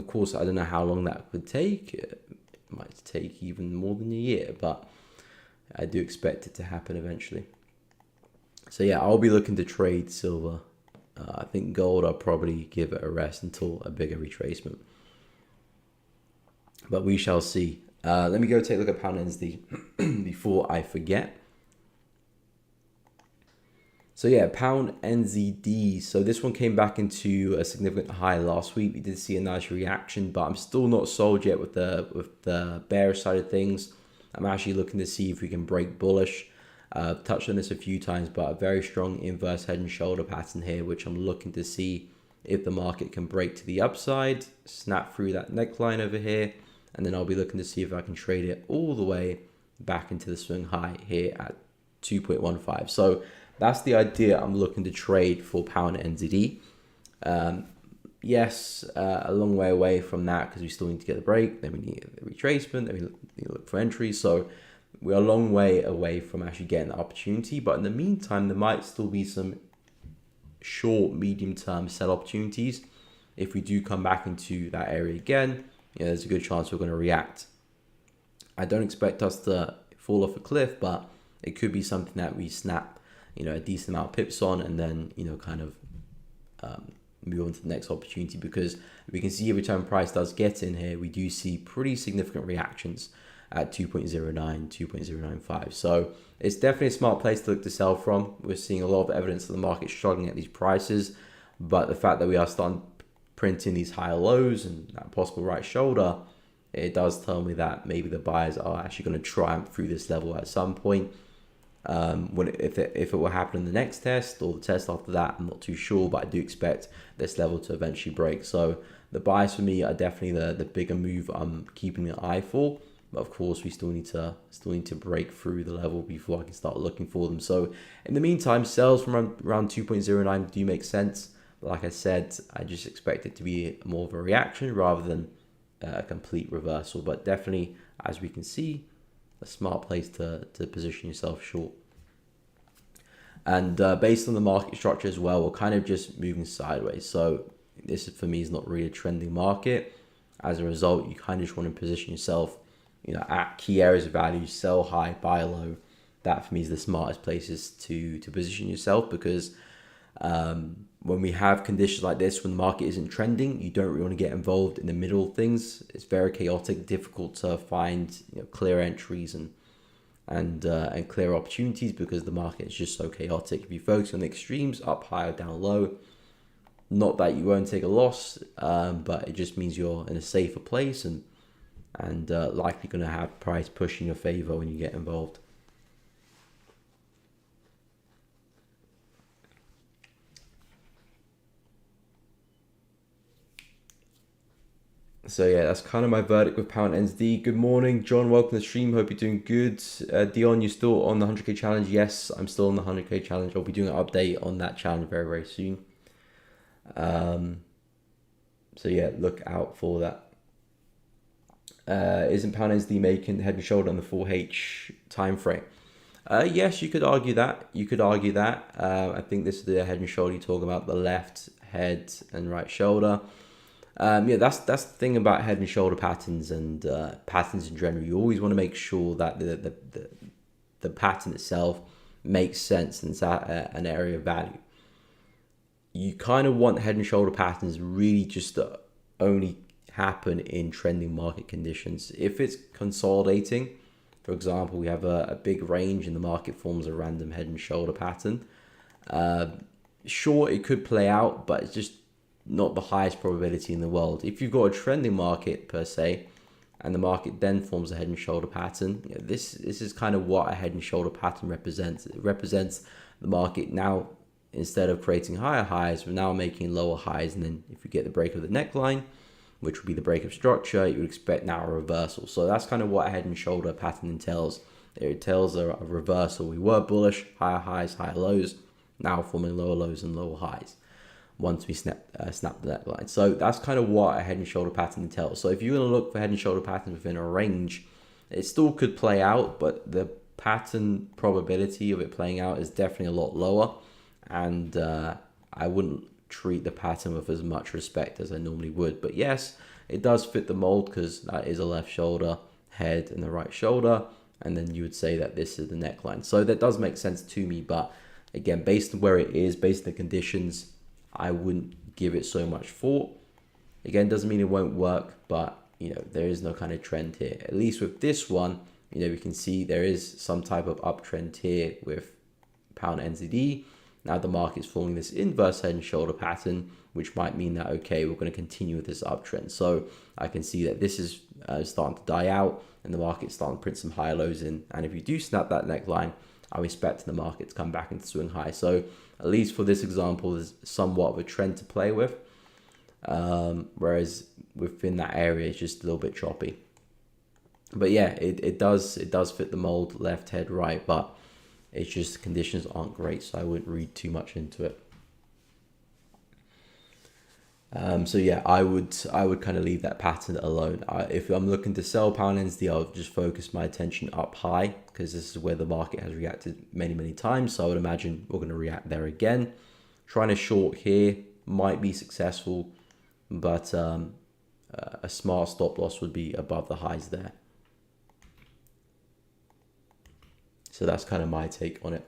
course, I don't know how long that would take. It might take even more than a year, but I do expect it to happen eventually. So yeah, I'll be looking to trade silver. I think gold, I'll probably give it a rest until a bigger retracement. But we shall see. Let me go take a look at pound NZD before I forget. So yeah, pound NZD. So this one came back into a significant high last week. We did see a nice reaction, but I'm still not sold yet with the bearish side of things. I'm actually looking to see if we can break bullish. Touched on this a few times, but a very strong inverse head and shoulder pattern here, which I'm looking to see if the market can break to the upside, snap through that neckline over here, and then I'll be looking to see if I can trade it all the way back into the swing high here at 2.15. So that's the idea I'm looking to trade for pound NZD. Yes, a long way away from that because we still need to get the break, then we need the retracement, then we need to look for entries. So we're a long way away from actually getting the opportunity, but in the meantime, there might still be some short, medium-term sell opportunities. If we do come back into that area again, there's a good chance we're going to react. I don't expect us to fall off a cliff, but it could be something that we snap, a decent amount of pips on, and then, kind of move on to the next opportunity, because we can see every time price does get in here, we do see pretty significant reactions at 2.09, 2.095. So it's definitely a smart place to look to sell from. We're seeing a lot of evidence that the market's struggling at these prices, but the fact that we are starting printing these higher lows and that possible right shoulder, it does tell me that maybe the buyers are actually going to triumph through this level at some point. If it will happen in the next test or the test after that, I'm not too sure, but I do expect this level to eventually break. So the buys for me are definitely the bigger move I'm keeping an eye for. But of course, we still need to break through the level before I can start looking for them. So in the meantime, sales from around 2.09 do make sense. But like I said, I just expect it to be more of a reaction rather than a complete reversal. But definitely, as we can see, a smart place to position yourself short. And based on the market structure as well, we're kind of just moving sideways. So this for me is not really a trending market. As a result, you kind of just want to position yourself, at key areas of value, sell high, buy low. That for me is the smartest places to position yourself, because when we have conditions like this, when the market isn't trending, you don't really want to get involved in the middle of things. It's very chaotic, difficult to find clear entries and clear opportunities, because the market is just so chaotic. If you focus on the extremes, up high or down low, not that you won't take a loss, but it just means you're in a safer place and likely going to have price push in your favor when you get involved. So yeah, that's kind of my verdict with pound NZD. Good morning, John. Welcome to the stream. Hope you're doing good. Dion, you still on the 100k challenge? Yes, I'm still on the 100k challenge. I'll be doing an update on that challenge very, very soon. So yeah, look out for that. Isn't pound NZD making head and shoulder on the 4H time frame? Yes, you could argue that. I think this is the head and shoulder. You talk about the left head and right shoulder. That's the thing about head and shoulder patterns and patterns in general. You always want to make sure that the pattern itself makes sense and it's at an area of value. You kind of want head and shoulder patterns really just to only happen in trending market conditions. If it's consolidating, for example, we have a big range and the market forms a random head and shoulder pattern. Sure, it could play out, but it's just not the highest probability in the world. If you've got a trending market per se, and the market then forms a head and shoulder pattern, this is kind of what a head and shoulder pattern represents. It represents the market now, instead of creating higher highs, we're now making lower highs, and then if you get the break of the neckline, which would be the break of structure, you would expect now a reversal. So that's kind of what a head and shoulder pattern entails. It entails a reversal. We were bullish, higher highs, higher lows, now forming lower lows and lower highs once we snap the neckline. So that's kind of what a head and shoulder pattern entails. So if you're going to look for head and shoulder patterns within a range, it still could play out, but the pattern probability of it playing out is definitely a lot lower. And I wouldn't treat the pattern with as much respect as I normally would. But yes, it does fit the mold, because that is a left shoulder, head, and the right shoulder. And then you would say that this is the neckline. So that does make sense to me. But again, based on where it is, based on the conditions, I wouldn't give it so much thought. Again, doesn't mean it won't work, but there is no kind of trend here. At least with this one, we can see there is some type of uptrend here with pound NZD. Now the market's forming this inverse head and shoulder pattern, which might mean that, okay, we're going to continue with this uptrend. So I can see that this is starting to die out and the market's starting to print some higher lows in. And if you do snap that neckline, I'm expecting the market to come back into swing high. So at least for this example, there's somewhat of a trend to play with. Whereas within that area, it's just a little bit choppy. But yeah, it does fit the mold, left head, right, but it's just the conditions aren't great, so I wouldn't read too much into it. So yeah, I would kind of leave that pattern alone. If I'm looking to sell pound NZD, I'll just focus my attention up high, because this is where the market has reacted many times. So I would imagine we're going to react there again. Trying to short here might be successful, but a smart stop loss would be above the highs there. So that's kind of my take on it.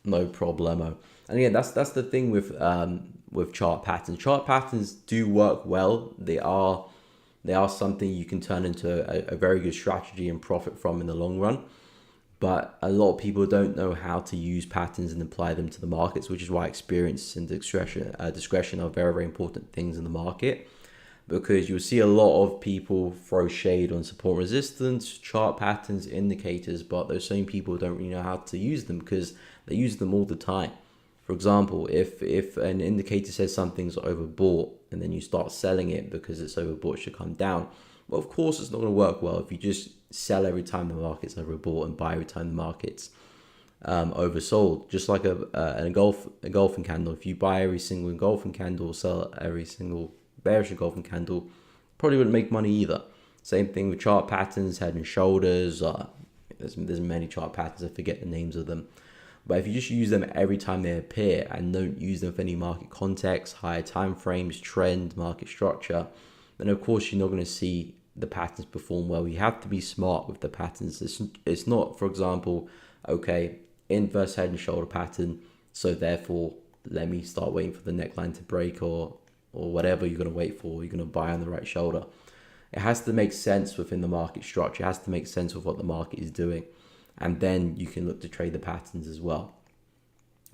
No problemo. And again, that's the thing with chart patterns. Chart patterns do work well. They are something you can turn into a very good strategy and profit from in the long run. But a lot of people don't know how to use patterns and apply them to the markets, which is why experience and discretion are very, very important things in the market. Because you'll see a lot of people throw shade on support resistance, chart patterns, indicators, but those same people don't really know how to use them because they use them all the time. For example, if an indicator says something's overbought and then you start selling it because it's overbought, it should come down. Well, of course, it's not going to work well if you just sell every time the market's overbought and buy every time the market's oversold. Just like a engulfing candle. If you buy every single engulfing candle, sell every single bearish engulfing candle, probably wouldn't make money either. Same thing with chart patterns, head and shoulders. There's many chart patterns. I forget the names of them. But if you just use them every time they appear and don't use them for any market context, higher time frames, trend, market structure, then of course you're not going to see the patterns perform well. You have to be smart with the patterns. It's not, for example, okay, inverse head and shoulder pattern, so therefore let me start waiting for the neckline to break or whatever you're going to wait for. You're going to buy on the right shoulder. It has to make sense within the market structure. It has to make sense with what the market is doing. And then you can look to trade the patterns as well.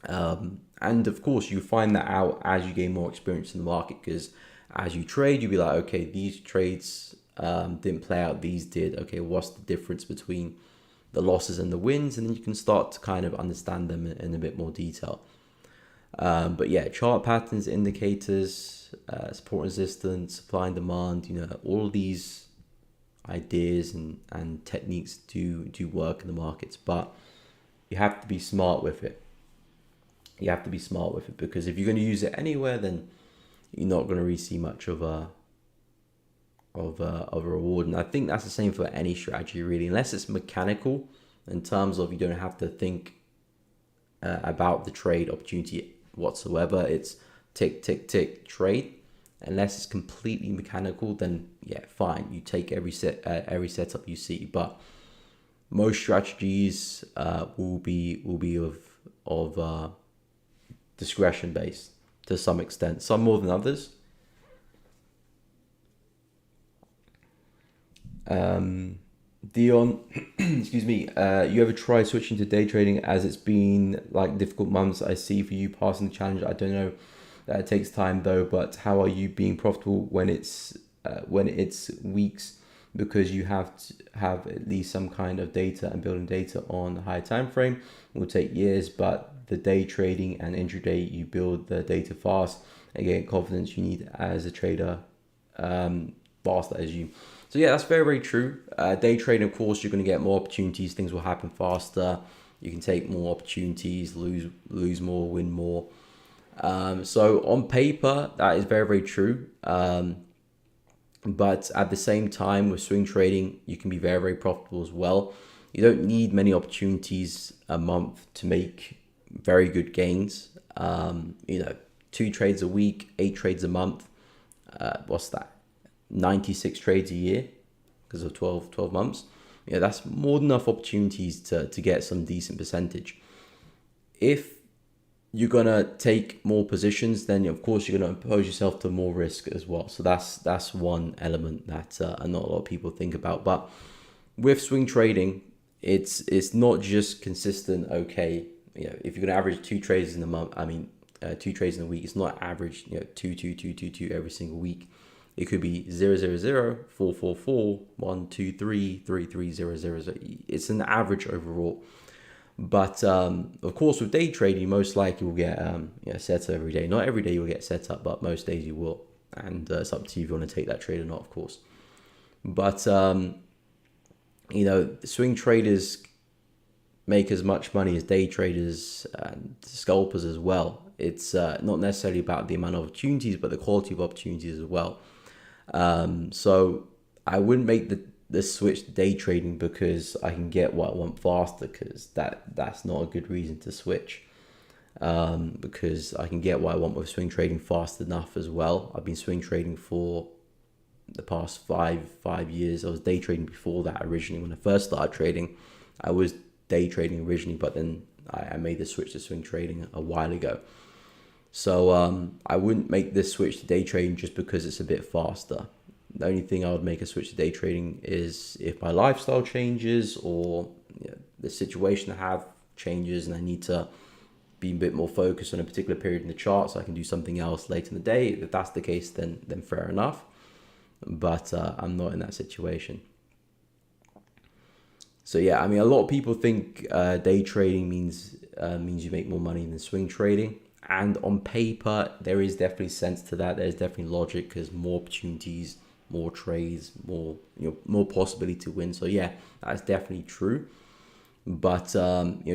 And of course, you find that out as you gain more experience in the market, because as you trade, you'll be like, okay, these trades didn't play out, these did. Okay, what's the difference between the losses and the wins? And then you can start to kind of understand them in a bit more detail. But yeah, chart patterns, indicators, support, resistance, supply and demand, all of these ideas and techniques do work in the markets, but you have to be smart with it. You have to be smart with it, because if you're going to use it anywhere, then you're not going to really see much of a reward. And I think that's the same for any strategy, really, unless it's mechanical in terms of you don't have to think about the trade opportunity whatsoever. It's tick, tick, tick, trade. Unless it's completely mechanical, then yeah, fine. You take every setup you see, but most strategies will be of discretion based to some extent. Some more than others. Dion, excuse me. You ever try switching to day trading, as it's been like difficult months? I see for you passing the challenge. I don't know. It takes time though, but how are you being profitable when it's weeks? Because you have to have at least some kind of data, and building data on a higher time frame will take years, but the day trading and intraday, you build the data fast and get confidence you need as a trader faster as you. So yeah, that's very, very true. Day trading, of course, you're going to get more opportunities. Things will happen faster. You can take more opportunities, lose more, win more. So on paper, that is very, very true. But at the same time, with swing trading, you can be very, very profitable as well. You don't need many opportunities a month to make very good gains. 2 trades a week, 8 trades a month. What's that? 96 trades a year because of 12 months. That's more than enough opportunities to get some decent percentage. If you're going to take more positions, then of course you're going to impose yourself to more risk as well. So that's one element that not a lot of people think about. But with swing trading, it's not just consistent. Okay, if you're going to average 2 trades in a month, 2 trades in a week, it's not average, 2 every single week. It could be 0, 0, 0, 4, 4, 4, 1, 2, 3, 3, 3, 0, 0, 0. It's an average overall. But of course, with day trading, you most likely will get set up every day. Not every day you'll get set up, but most days you will. And it's up to you if you want to take that trade or not, of course. But swing traders make as much money as day traders and scalpers as well. It's not necessarily about the amount of opportunities, but the quality of opportunities as well. So I wouldn't make the switch to day trading because I can get what I want faster, because that's not a good reason to switch. Because I can get what I want with swing trading fast enough as well. I've been swing trading for the past five years. I was day trading before that originally. When I first started trading, I was day trading originally, but then I made the switch to swing trading a while ago. So I wouldn't make this switch to day trading just because it's a bit faster. The only thing I would make a switch to day trading is if my lifestyle changes or the situation I have changes and I need to be a bit more focused on a particular period in the chart so I can do something else later in the day. If that's the case, then fair enough. But I'm not in that situation. So yeah, a lot of people think day trading means you make more money than swing trading. And on paper, there is definitely sense to that. There's definitely logic because more opportunities, more trades, more possibility to win. So yeah, that's definitely true. But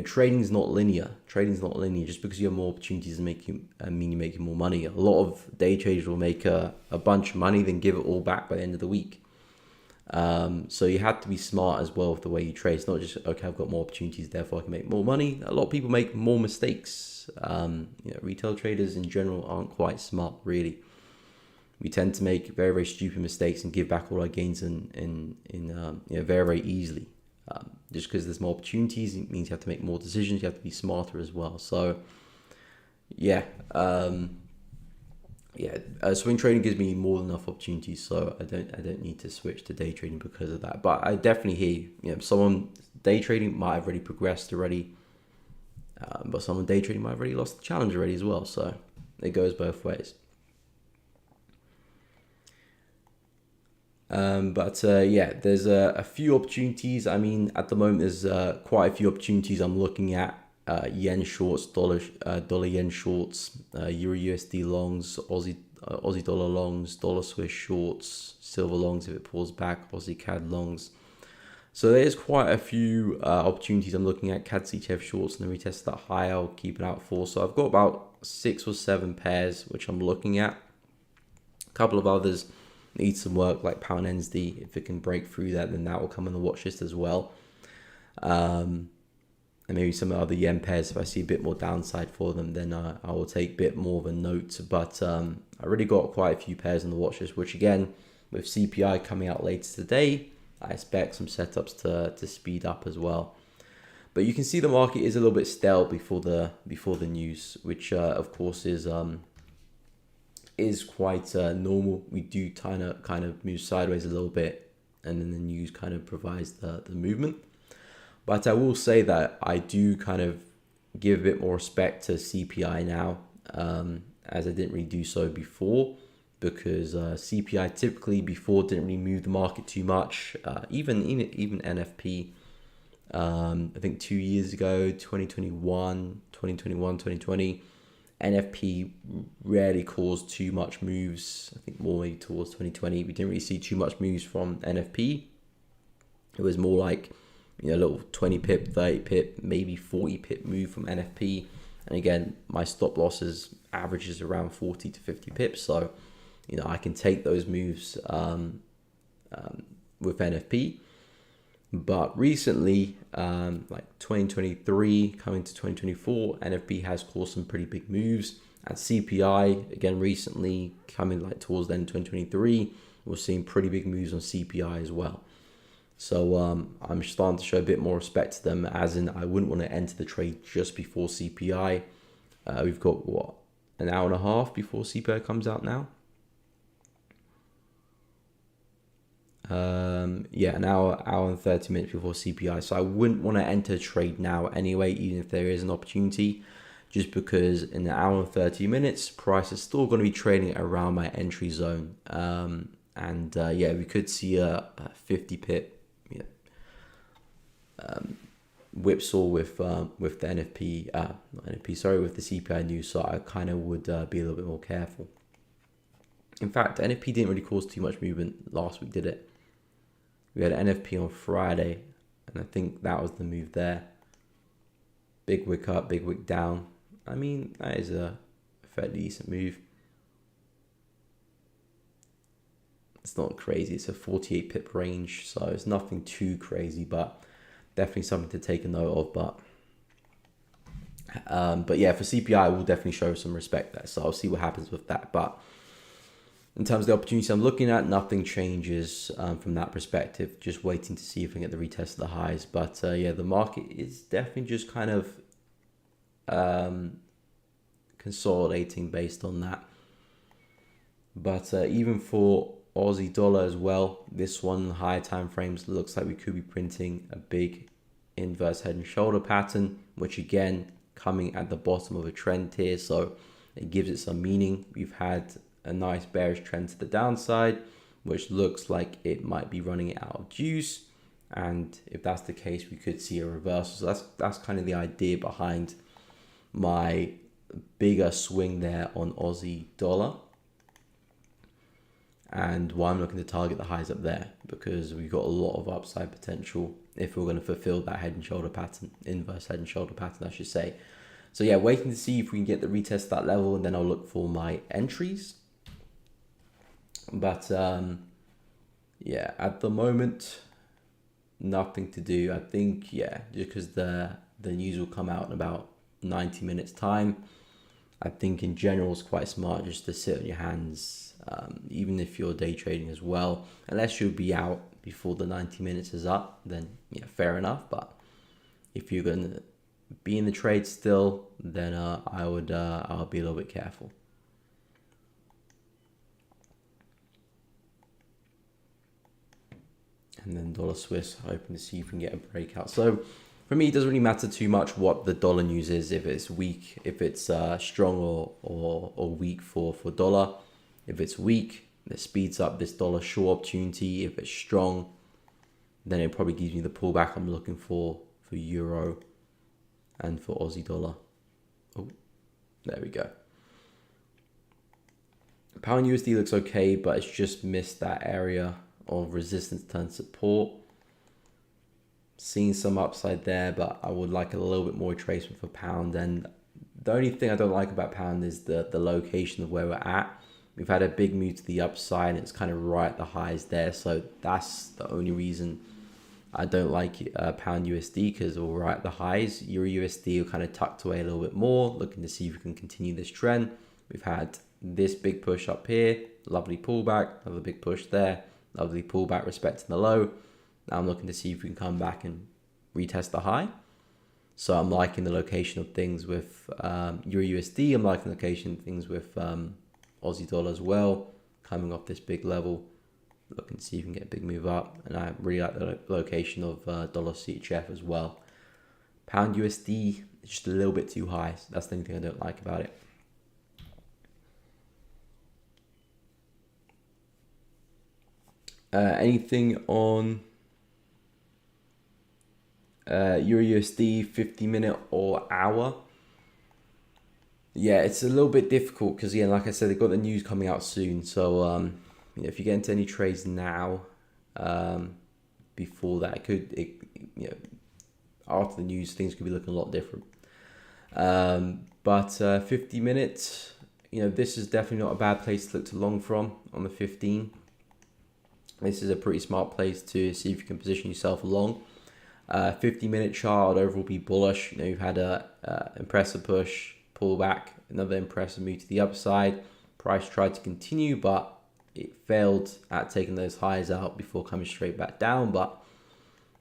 trading is not linear. Trading is not linear. Just because you have more opportunities doesn't mean you're making more money. A lot of day traders will make a bunch of money, then give it all back by the end of the week. So you have to be smart as well with the way you trade. It's not just, okay, I've got more opportunities, therefore I can make more money. A lot of people make more mistakes. Retail traders in general aren't quite smart, really. We tend to make very, very stupid mistakes and give back all our gains in very, very easily. Just because there's more opportunities, it means you have to make more decisions. You have to be smarter as well. So, swing trading gives me more than enough opportunities, so I don't need to switch to day trading because of that. But I definitely hear you. Someone day trading might have already progressed already, but someone day trading might have already lost the challenge already as well. So it goes both ways. There's a few opportunities. I mean, at the moment, there's quite a few opportunities I'm looking at. Yen shorts, dollar yen shorts, Euro USD longs, Aussie dollar longs, dollar Swiss shorts, silver longs if it pulls back, Aussie CAD longs. So there's quite a few opportunities I'm looking at. CAD CTF shorts and the retest that high I'll keep an eye out for. So I've got about 6 or 7 pairs which I'm looking at. A couple of others need some work, like pound NZD. If it can break through that, then that will come on the watch list as well. And maybe some other yen pairs, if I see a bit more downside for them, then I will take a bit more of a note. But I already got quite a few pairs on the watch list, which again, with CPI coming out later today, I expect some setups to speed up as well. But you can see the market is a little bit stale before the news, which of course is quite normal. We do kind of move sideways a little bit, and then the news kind of provides the movement. But I will say that I do kind of give a bit more respect to CPI now, as I didn't really do so before, because CPI typically before didn't really move the market too much. Even NFP, I think 2 years ago, 2020, NFP rarely caused too much moves. I think more maybe towards 2020, we didn't really see too much moves from NFP. It was more like, a little 20 pip, 30 pip, maybe 40 pip move from NFP. And again, my stop losses averages around 40 to 50 pips. So, I can take those moves with NFP. But recently, like 2023 coming to 2024, NFP has caused some pretty big moves. And CPI, again, recently coming like towards the end of 2023, we're seeing pretty big moves on CPI as well. So I'm starting to show a bit more respect to them, as in I wouldn't want to enter the trade just before CPI. We've got, an hour and a half before CPI comes out now? An hour and 30 minutes before CPI. So I wouldn't want to enter a trade now anyway, even if there is an opportunity, just because in an hour and 30 minutes, price is still going to be trading around my entry zone. We could see a 50 pip whipsaw with the NFP, with the CPI news. So I kind of would be a little bit more careful. In fact, NFP didn't really cause too much movement last week, did it? We had NFP on Friday, and I think that was the move there. Big wick up, big wick down. I mean, that is a fairly decent move. It's not crazy. It's a 48 pip range, so it's nothing too crazy, but definitely something to take a note of. But for CPI, I will definitely show some respect there. So I'll see what happens with that. But in terms of the opportunities I'm looking at, nothing changes from that perspective. Just waiting to see if I can get the retest of the highs. But the market is definitely just kind of consolidating based on that. But even for Aussie dollar as well, this one higher time frames looks like we could be printing a big inverse head and shoulder pattern, which again coming at the bottom of a trend here, so it gives it some meaning. We've had a nice bearish trend to the downside, which looks like it might be running out of juice, and if that's the case, we could see a reversal. So that's kind of the idea behind my bigger swing there on Aussie dollar, and why I'm looking to target the highs up there, because we've got a lot of upside potential if we're going to fulfill that head and shoulder pattern, inverse head and shoulder pattern, I should say. So waiting to see if we can get the retest that level, and then I'll look for my entries. But Yeah, at the moment, nothing to do. I think, yeah, just because the news will come out in about 90 minutes time. I think in general it's quite smart just to sit on your hands, even if you're day trading as well. Unless you'll be out before the 90 minutes is up, then yeah, fair enough. But if you're gonna be in the trade still, then I'll be a little bit careful. And then dollar Swiss, hoping to see if we can get a breakout. So for me, it doesn't really matter too much what the dollar news is, if it's weak, if it's strong or weak for dollar. If it's weak, it speeds up this dollar short opportunity. If it's strong, then it probably gives me the pullback I'm looking for euro and for Aussie dollar. Oh, there we go. Pound USD looks okay, but it's just missed that area of resistance turn support. Seeing some upside there, but I would like a little bit more retracement for pound. And the only thing I don't like about pound is the location of where we're at. We've had a big move to the upside, and it's kind of right at the highs there. So that's the only reason I don't like pound USD, because we're right at the highs. Euro USD are kind of tucked away a little bit more, looking to see if we can continue this trend. We've had this big push up here, lovely pullback, another big push there, lovely pullback respecting the low. Now I'm looking to see if we can come back and retest the high. So I'm liking the location of things with Euro USD. I'm liking the location of things with Aussie dollar as well, coming off this big level. Looking to see if we can get a big move up. And I really like the location of dollar CHF as well. Pound USD is just a little bit too high. So that's the only thing I don't like about it. Anything on Euro USD 50-minute or hour? Yeah, it's a little bit difficult because, yeah, like I said, they've got the news coming out soon. So if you get into any trades now, before that, after the news, things could be looking a lot different. But 50 minutes, this is definitely not a bad place to look to long from on the 15. This is a pretty smart place to see if you can position yourself long. 50-minute chart would overall be bullish. You've had a impressive push, pull back, another impressive move to the upside. Price tried to continue, but it failed at taking those highs out before coming straight back down. But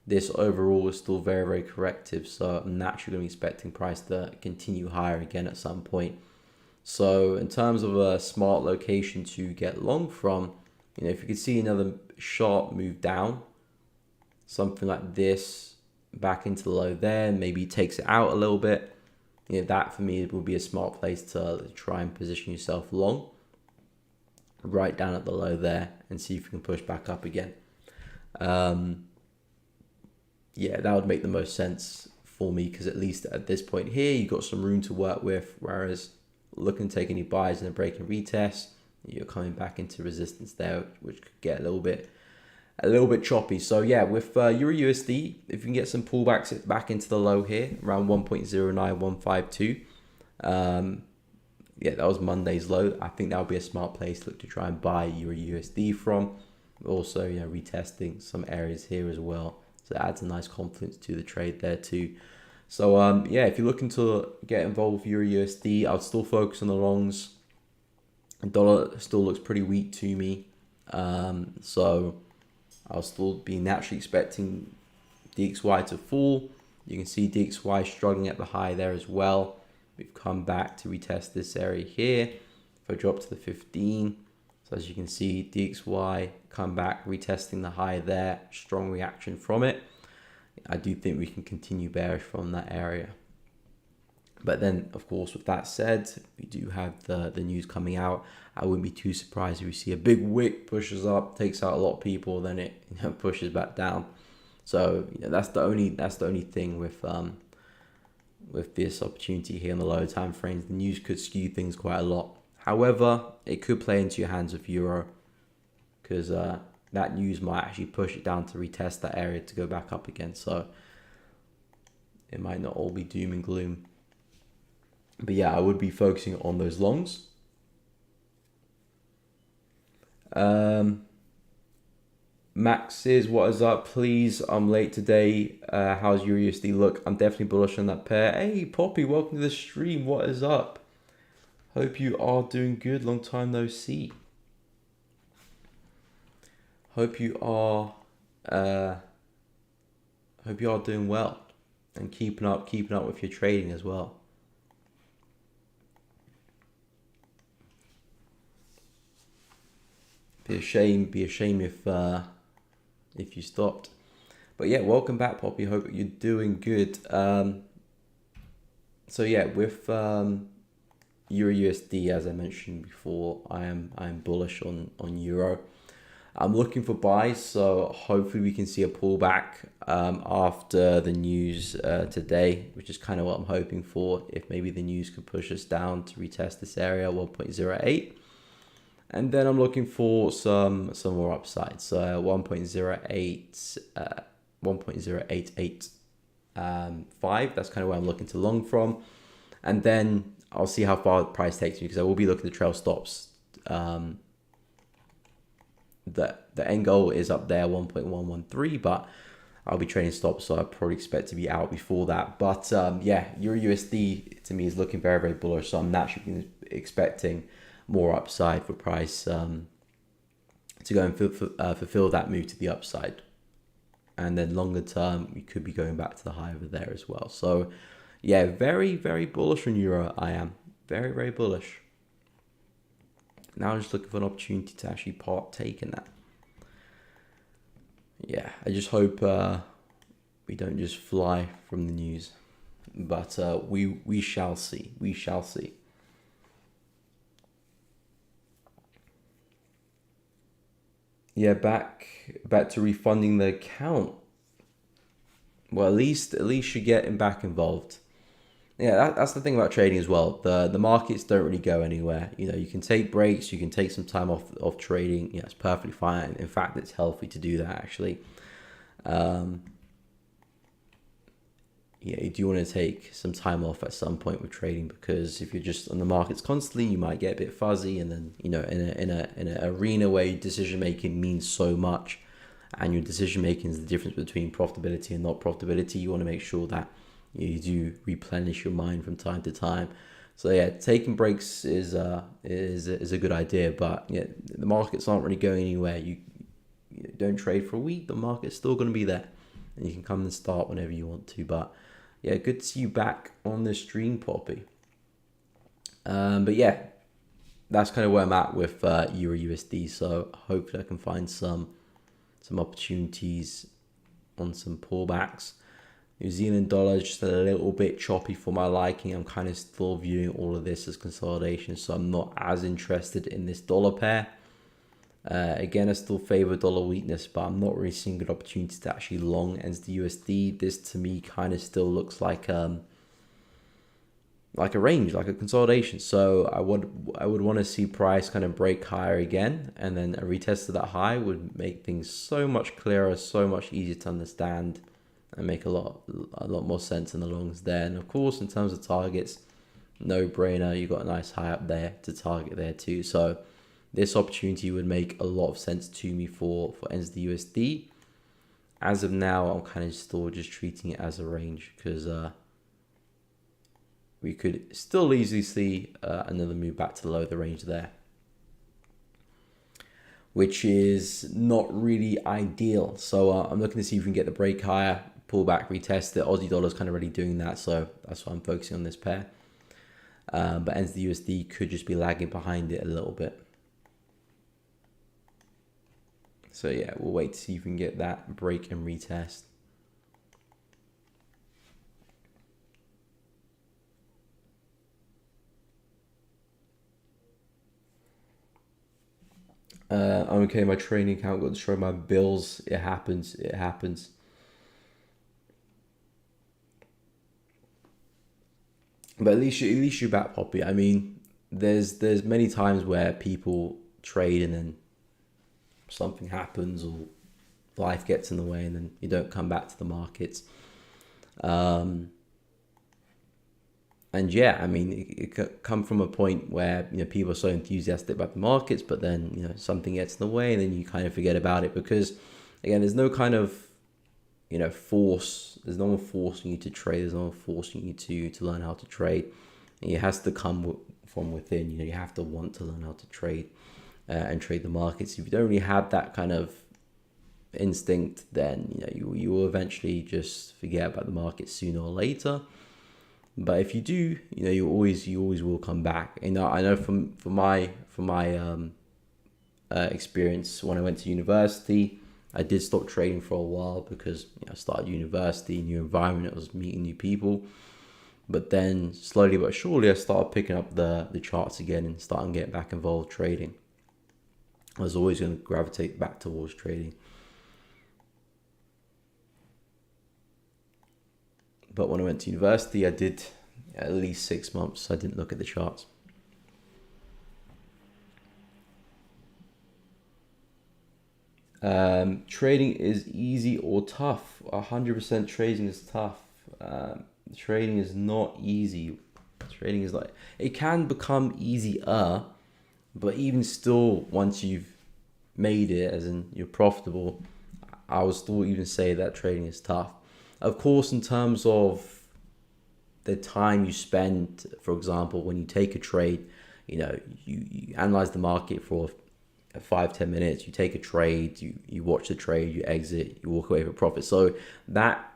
this overall is still very, very corrective. So I'm naturally going to be expecting price to continue higher again at some point. So in terms of a smart location to get long from, if you could see another sharp move down, something like this, back into the low there, maybe takes it out a little bit, that for me would be a smart place to try and position yourself long, right down at the low there, and see if you can push back up again. That would make the most sense for me, because at least at this point here, you've got some room to work with, whereas looking to take any buys in a break and retest, you're coming back into resistance there, which could get a little bit choppy. So yeah, with Euro USD, if you can get some pullbacks back into the low here, around 1.09152, that was Monday's low. I think that would be a smart place to look to try and buy Euro USD from. Also, retesting some areas here as well. So that adds a nice confidence to the trade there too. So if you're looking to get involved with Euro USD, I would still focus on the longs. The dollar still looks pretty weak to me. So I'll still be naturally expecting DXY to fall. You can see DXY struggling at the high there as well. We've come back to retest this area here. If I drop to the 15, so as you can see, DXY come back, retesting the high there. Strong reaction from it. I do think we can continue bearish from that area. But then, of course, with that said, we do have the news coming out. I wouldn't be too surprised if we see a big wick pushes up, takes out a lot of people, then it pushes back down. So that's the only thing with this opportunity here in the lower time frames. The news could skew things quite a lot. However, it could play into your hands with euro, because that news might actually push it down to retest that area to go back up again. So it might not all be doom and gloom. But yeah, I would be focusing on those longs. Max says, what is up? Please, I'm late today. How's your USD look? I'm definitely bullish on that pair. Hey, Poppy, welcome to the stream. What is up? Hope you are doing good. Long time no see. Hope you are doing well and keeping up with your trading as well. Be a shame if you stopped. But yeah, welcome back, Poppy. Hope you're doing good. So yeah, with Euro USD, as I mentioned before, I'm bullish on Euro. I'm looking for buys, so hopefully we can see a pullback after the news today, which is kind of what I'm hoping for. If maybe the news could push us down to retest this area 1.08. And then I'm looking for some more upsides. So 1.08, 1.0885. That's kind of where I'm looking to long from. And then I'll see how far the price takes me, because I will be looking to trail stops. The end goal is up there, 1.113, but I'll be trading stops, so I probably expect to be out before that. But yeah, Euro USD to me is looking very, very bullish. So I'm naturally expecting more upside for price to go and fulfill that move to the upside. And then longer term, we could be going back to the high over there as well. So yeah, very, very bullish on Euro. I am very, very bullish. Now I'm just looking for an opportunity to actually partake in that. Yeah, I just hope we don't just fly from the news. But we shall see. We shall see. Yeah, back to refunding the account. Well, at least you're getting back involved. Yeah, that's the thing about trading as well. The markets don't really go anywhere. You know, you can take breaks, you can take some time off trading. Yeah, it's perfectly fine. In fact, it's healthy to do that actually. Yeah, you do want to take some time off at some point with trading, because if you're just on the markets constantly, you might get a bit fuzzy. And then, you know, in an arena where decision making means so much, and your decision making is the difference between profitability and not profitability, you want to make sure that you do replenish your mind from time to time. So yeah, taking breaks is a good idea, but yeah, the markets aren't really going anywhere. You don't trade for a week, the market's still going to be there, and you can come and start whenever you want to. But yeah, good to see you back on the stream, Poppy. But yeah, that's kind of where I'm at with Euro USD. So hopefully I can find some opportunities on some pullbacks. New Zealand dollar just a little bit choppy for my liking. I'm kind of still viewing all of this as consolidation, so I'm not as interested in this dollar pair. Again, I still favor dollar weakness, but I'm not really seeing good opportunities to actually long NZD USD. This to me kind of still looks like a range, like a consolidation. So I would want to see price kind of break higher again, and then a retest of that high would make things so much clearer, so much easier to understand, and make a lot more sense in the longs there. And of course, in terms of targets, no brainer. You got a nice high up there to target there too. So this opportunity would make a lot of sense to me for NZD USD. As of now, I'm kind of still just treating it as a range, because we could still easily see another move back to the low of the range there, which is not really ideal. So I'm looking to see if we can get the break higher, pull back, retest it. Aussie dollar's kind of already doing that, so that's why I'm focusing on this pair. But NZD USD could just be lagging behind it a little bit. So yeah, we'll wait to see if we can get that break and retest. I'm okay, my trading account got destroyed, my bills. It happens. But at least you're back, Poppy. I mean, there's many times where people trade and then something happens or life gets in the way, and then you don't come back to the markets. And yeah, I mean, it could come from a point where, you know, people are so enthusiastic about the markets, but then, you know, something gets in the way, and then you kind of forget about it, because again, there's no kind of, force. There's no one forcing you to trade. There's no one forcing you to learn how to trade. It has to come from within. You have to want to learn how to trade and trade the markets. If you don't really have that kind of instinct, then you will eventually just forget about the market sooner or later. But if you do, you always will come back. I know from my experience when I went to university, I did stop trading for a while because I started university, new environment, I was meeting new people. But then slowly but surely, I started picking up the charts again and starting getting back involved trading. I was always going to gravitate back towards trading. But when I went to university, I did at least 6 months. I didn't look at the charts. Trading is easy or tough? 100% trading is tough. Trading is not easy. Trading is it can become easier, but even still, once you've made it, as in you're profitable, I would still even say that trading is tough. Of course, in terms of the time you spend, for example, when you take a trade, you analyze the market for 5-10 minutes, you take a trade, you watch the trade, you exit, you walk away with a profit. So that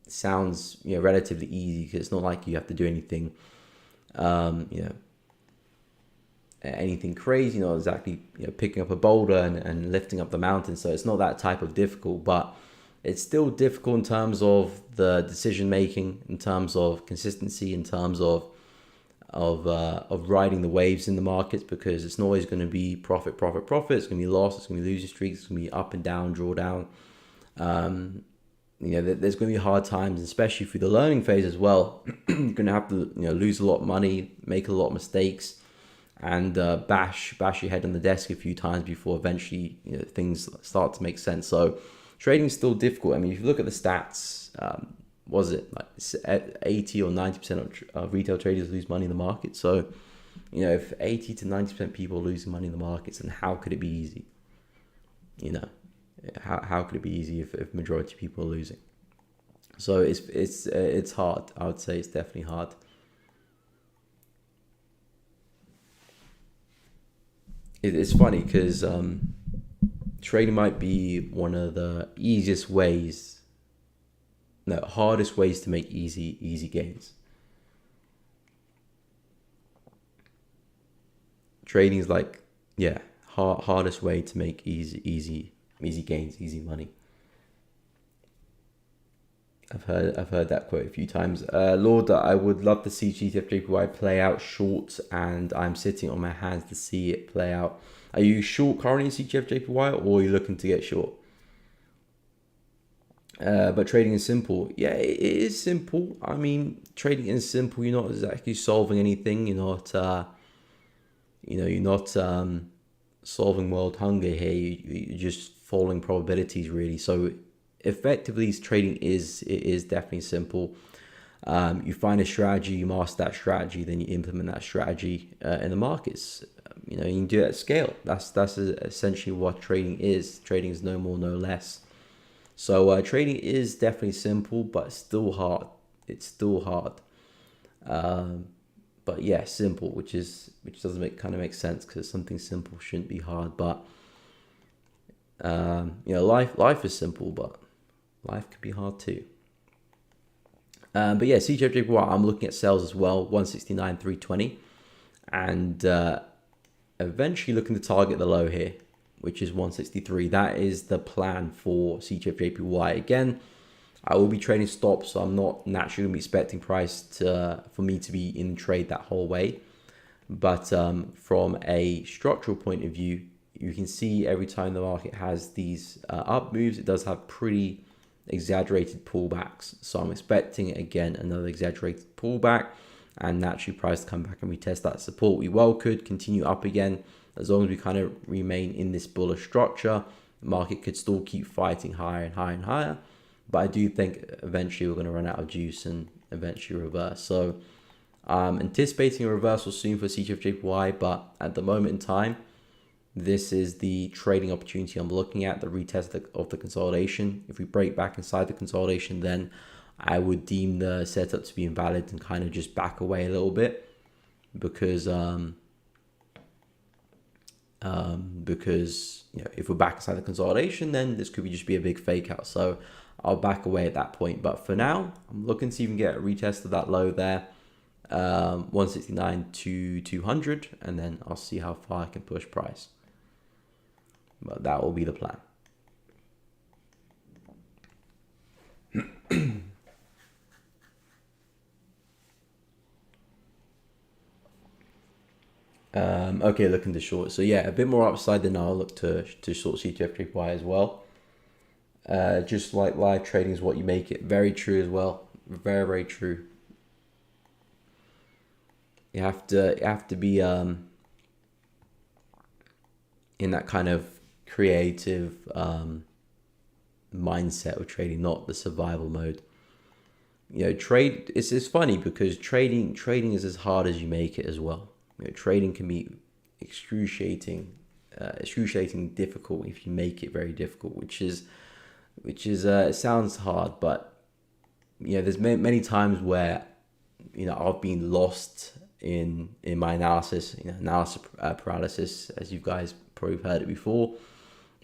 sounds relatively easy, because it's not like you have to do anything anything crazy, not exactly picking up a boulder and lifting up the mountain. So it's not that type of difficult, but it's still difficult in terms of the decision making, in terms of consistency, in terms of riding the waves in the markets, because it's not always going to be profit. It's going to be loss. It's going to be losing streaks. It's going to be up and down, drawdown. There's going to be hard times, especially through the learning phase as well. You're going to have to lose a lot of money, make a lot of mistakes, and bash your head on the desk a few times before eventually things start to make sense. So trading is still difficult. I mean, if you look at the stats, was it like 80 or 90% of retail traders lose money in the market? So, if 80 to 90% people are losing money in the markets, then how could it be easy? How could it be easy if majority of people are losing? So it's hard. I would say it's definitely hard. It's funny because trading might be one of the hardest ways to make easy gains. Trading is hardest way to make easy gains, easy money. I've heard that quote a few times. Lord, I would love to see GTFJPY play out short, and I'm sitting on my hands to see it play out. Are you short currently in CTFJPY, or are you looking to get short? But trading is simple. Yeah, it is simple. I mean, trading is simple. You're not exactly solving anything. You're not solving world hunger here. You're just following probabilities, really. So effectively, trading is definitely simple. You find a strategy, you master that strategy, then you implement that strategy in the markets. You can do it at scale. That's essentially what trading is. Trading is no more, no less. So trading is definitely simple, but it's still hard. But yeah, simple, which doesn't make sense, because something simple shouldn't be hard. But life is simple, but life could be hard too. But yeah, CTFJPY, I'm looking at sales as well, 169.320, and eventually looking to target the low here, which is 163. That is the plan for CTFJPY. Again, I will be trading stops, so I'm not naturally going to be expecting price for me to be in trade that whole way. But from a structural point of view, you can see every time the market has these up moves, it does have pretty exaggerated pullbacks. So I'm expecting, again, another exaggerated pullback, and naturally price to come back and retest that support. We well could continue up again, as long as we kind of remain in this bullish structure. The market could still keep fighting higher and higher and higher. But I do think eventually we're going to run out of juice and eventually reverse. So I'm anticipating a reversal soon for CTFJPY, but at the moment in time, This is the trading opportunity I'm looking at, the retest of the consolidation. If we break back inside the consolidation, then I would deem the setup to be invalid and kind of just back away a little bit, because if we're back inside the consolidation, then this could just be a big fake out. So I'll back away at that point. But for now, I'm looking to see if we can get a retest of that low there, 169 to 200, and then I'll see how far I can push price. But that will be the plan. Okay, looking to short. So yeah, a bit more upside than I'll look to short C2F3Y as well. Just like live trading is what you make it. Very true as well. Very, very true. You have to be in that kind of creative mindset of trading, not the survival mode. Trade. It's funny because trading is as hard as you make it as well. Trading can be excruciating difficult if you make it very difficult, which is it sounds hard, but there's many times where I've been lost in my analysis paralysis, as you guys probably heard it before,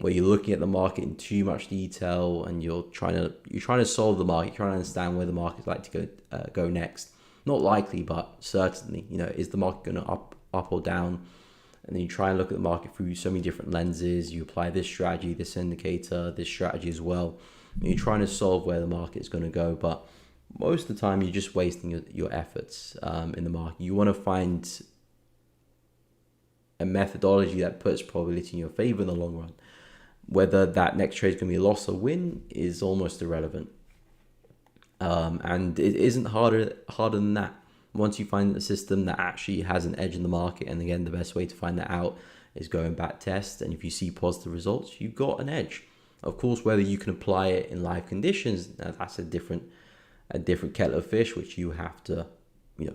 where you're looking at the market in too much detail and you're trying to solve the market, trying to understand where the market's like to go next. Not likely, but certainly, is the market going to up or down? And then you try and look at the market through so many different lenses. You apply this strategy, this indicator, this strategy as well. And you're trying to solve where the market is going to go, but most of the time you're just wasting your efforts in the market. You want to find a methodology that puts probability in your favor in the long run. Whether that next trade is going to be a loss or win is almost irrelevant. And it isn't harder than that. Once you find a system that actually has an edge in the market, and again, the best way to find that out is go and back test. And if you see positive results, you've got an edge. Of course, whether you can apply it in live conditions, that's a different kettle of fish, which you have to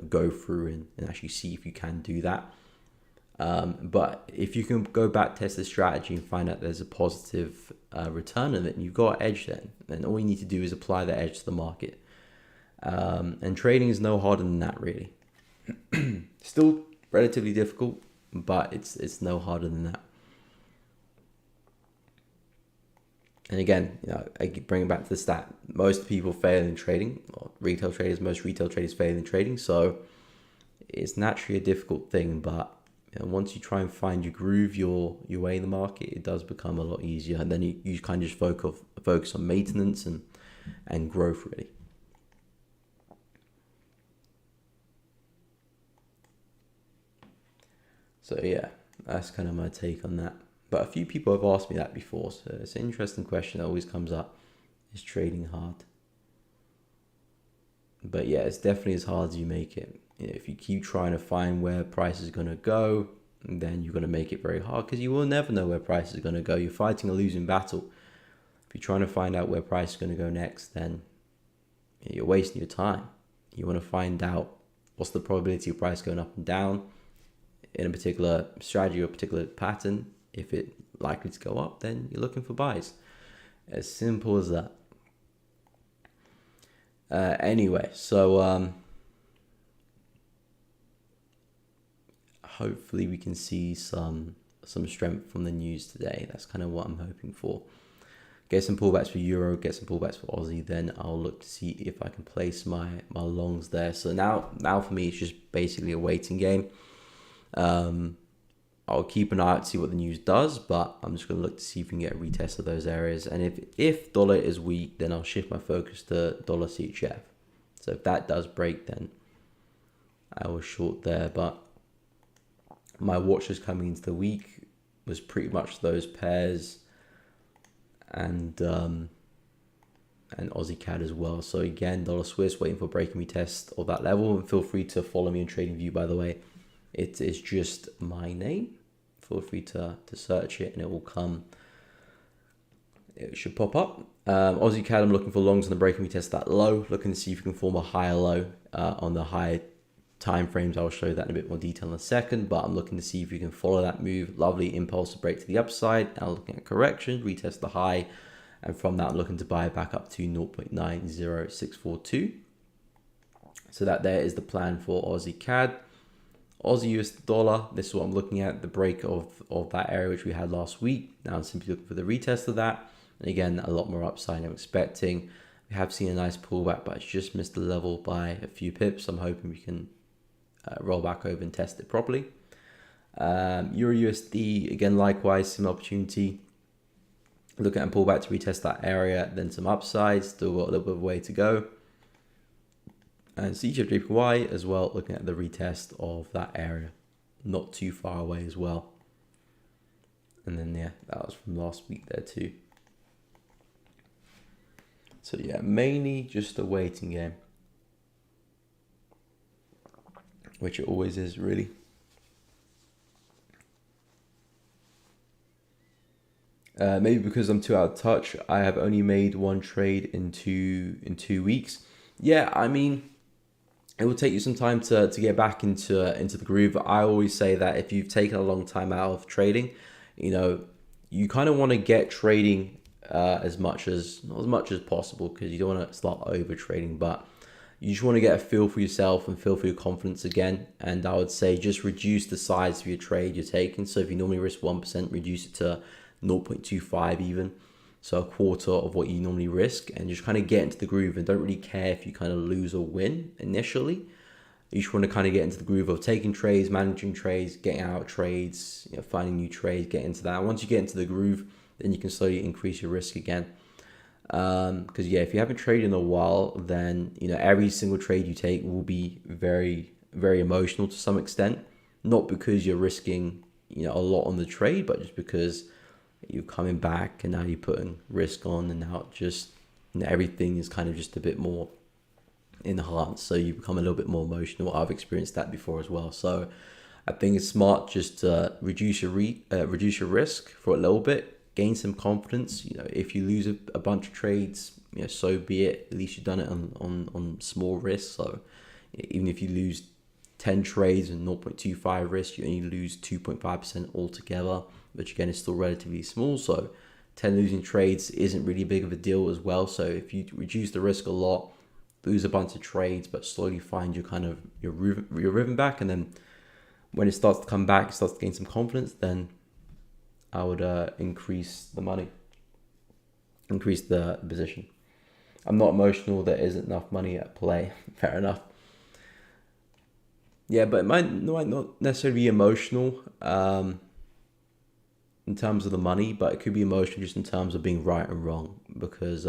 go through and actually see if you can do that. But if you can go back test the strategy and find out there's a positive return on it, and you've got an edge, then all you need to do is apply that edge to the market. And trading is no harder than that, really. Still relatively difficult, but it's no harder than that. And again, I bring it back to the stat. Most people fail in trading, or most retail traders fail in trading. So it's naturally a difficult thing, but once you try and find your groove, your way in the market, it does become a lot easier. And then you kind of just focus on maintenance and growth, really. So yeah, that's kind of my take on that. But a few people have asked me that before, so it's an interesting question that always comes up. Is trading hard? But yeah, it's definitely as hard as you make it. If you keep trying to find where price is going to go, then you're going to make it very hard, because you will never know where price is going to go. You're fighting a losing battle. If you're trying to find out where price is going to go next, then you're wasting your time. You want to find out what's the probability of price going up and down in a particular strategy or a particular pattern. If it's likely to go up, then you're looking for buys. As simple as that. Anyway, so hopefully we can see some strength from the news today. That's kind of what I'm hoping for. Get some pullbacks for Euro, get some pullbacks for Aussie, then I'll look to see if I can place my longs there. So now for me, it's just basically a waiting game. I'll keep an eye out to see what the news does, but I'm just going to look to see if we can get a retest of those areas. And if dollar is weak, then I'll shift my focus to dollar CHF. So if that does break, then I was short there. But my watches coming into the week was pretty much those pairs and Aussie CAD as well. So again, dollar Swiss waiting for break and retest of that level. And feel free to follow me on TradingView, by the way. It is just my name. Feel free to search it and it will come. It should pop up. Aussie CAD, I'm looking for longs on the break and retest that low. Looking to see if we can form a higher low on the high time frames, I'll show that in a bit more detail in a second, but I'm looking to see if we can follow that move. Lovely impulse to break to the upside. Now looking at correction, retest the high, and from that I'm looking to buy back up to 0.90642. So that there is the plan for Aussie CAD. Aussie US dollar, this is what I'm looking at, the break of that area which we had last week. Now I'm simply looking for the retest of that. And again, a lot more upside I'm expecting. We have seen a nice pullback, but it's just missed the level by a few pips. I'm hoping we can roll back over and test it properly. Euro USD, again, likewise, some opportunity. Look at and pull back to retest that area, then some upside. Still got a little bit of a way to go. And CGFJPY as well, looking at the retest of that area, not too far away as well. And then yeah, that was from last week there too. So yeah, mainly just a waiting game, which it always is really. Maybe because I'm too out of touch, I have only made one trade in 2 weeks. Yeah, I mean, it will take you some time to get back into the groove. I always say that if you've taken a long time out of trading, you kind of want to get trading not as much as possible, because you don't want to start over trading, but you just want to get a feel for yourself and feel for your confidence again. And I would say just reduce the size of your trade you're taking. So if you normally risk 1%, reduce it to 0.25 even. So a quarter of what you normally risk, and just kind of get into the groove, and don't really care if you kind of lose or win initially. You just want to kind of get into the groove of taking trades, managing trades, getting out of trades, finding new trades, get into that. And once you get into the groove, then you can slowly increase your risk again. Because yeah, if you haven't traded in a while, then every single trade you take will be very, very emotional to some extent. Not because you're risking a lot on the trade, but just because you're coming back and now you're putting risk on, and now just everything is kind of just a bit more enhanced, so you become a little bit more emotional. I've experienced that before as well, so I think it's smart just to reduce your risk for a little bit, gain some confidence. If you lose a bunch of trades, so be it. At least you've done it on small risk. So even if you lose 10 trades and 0.25 risk, you only lose 2.5% altogether, which again is still relatively small. So 10 losing trades isn't really big of a deal as well. So if you reduce the risk a lot, lose a bunch of trades, but slowly find your rhythm back, and then when it starts to come back, it starts to gain some confidence, then I would increase the money, increase the position. I'm not emotional. There isn't enough money at play. Fair enough. Yeah, but it might not necessarily be emotional in terms of the money, but it could be emotional just in terms of being right and wrong, because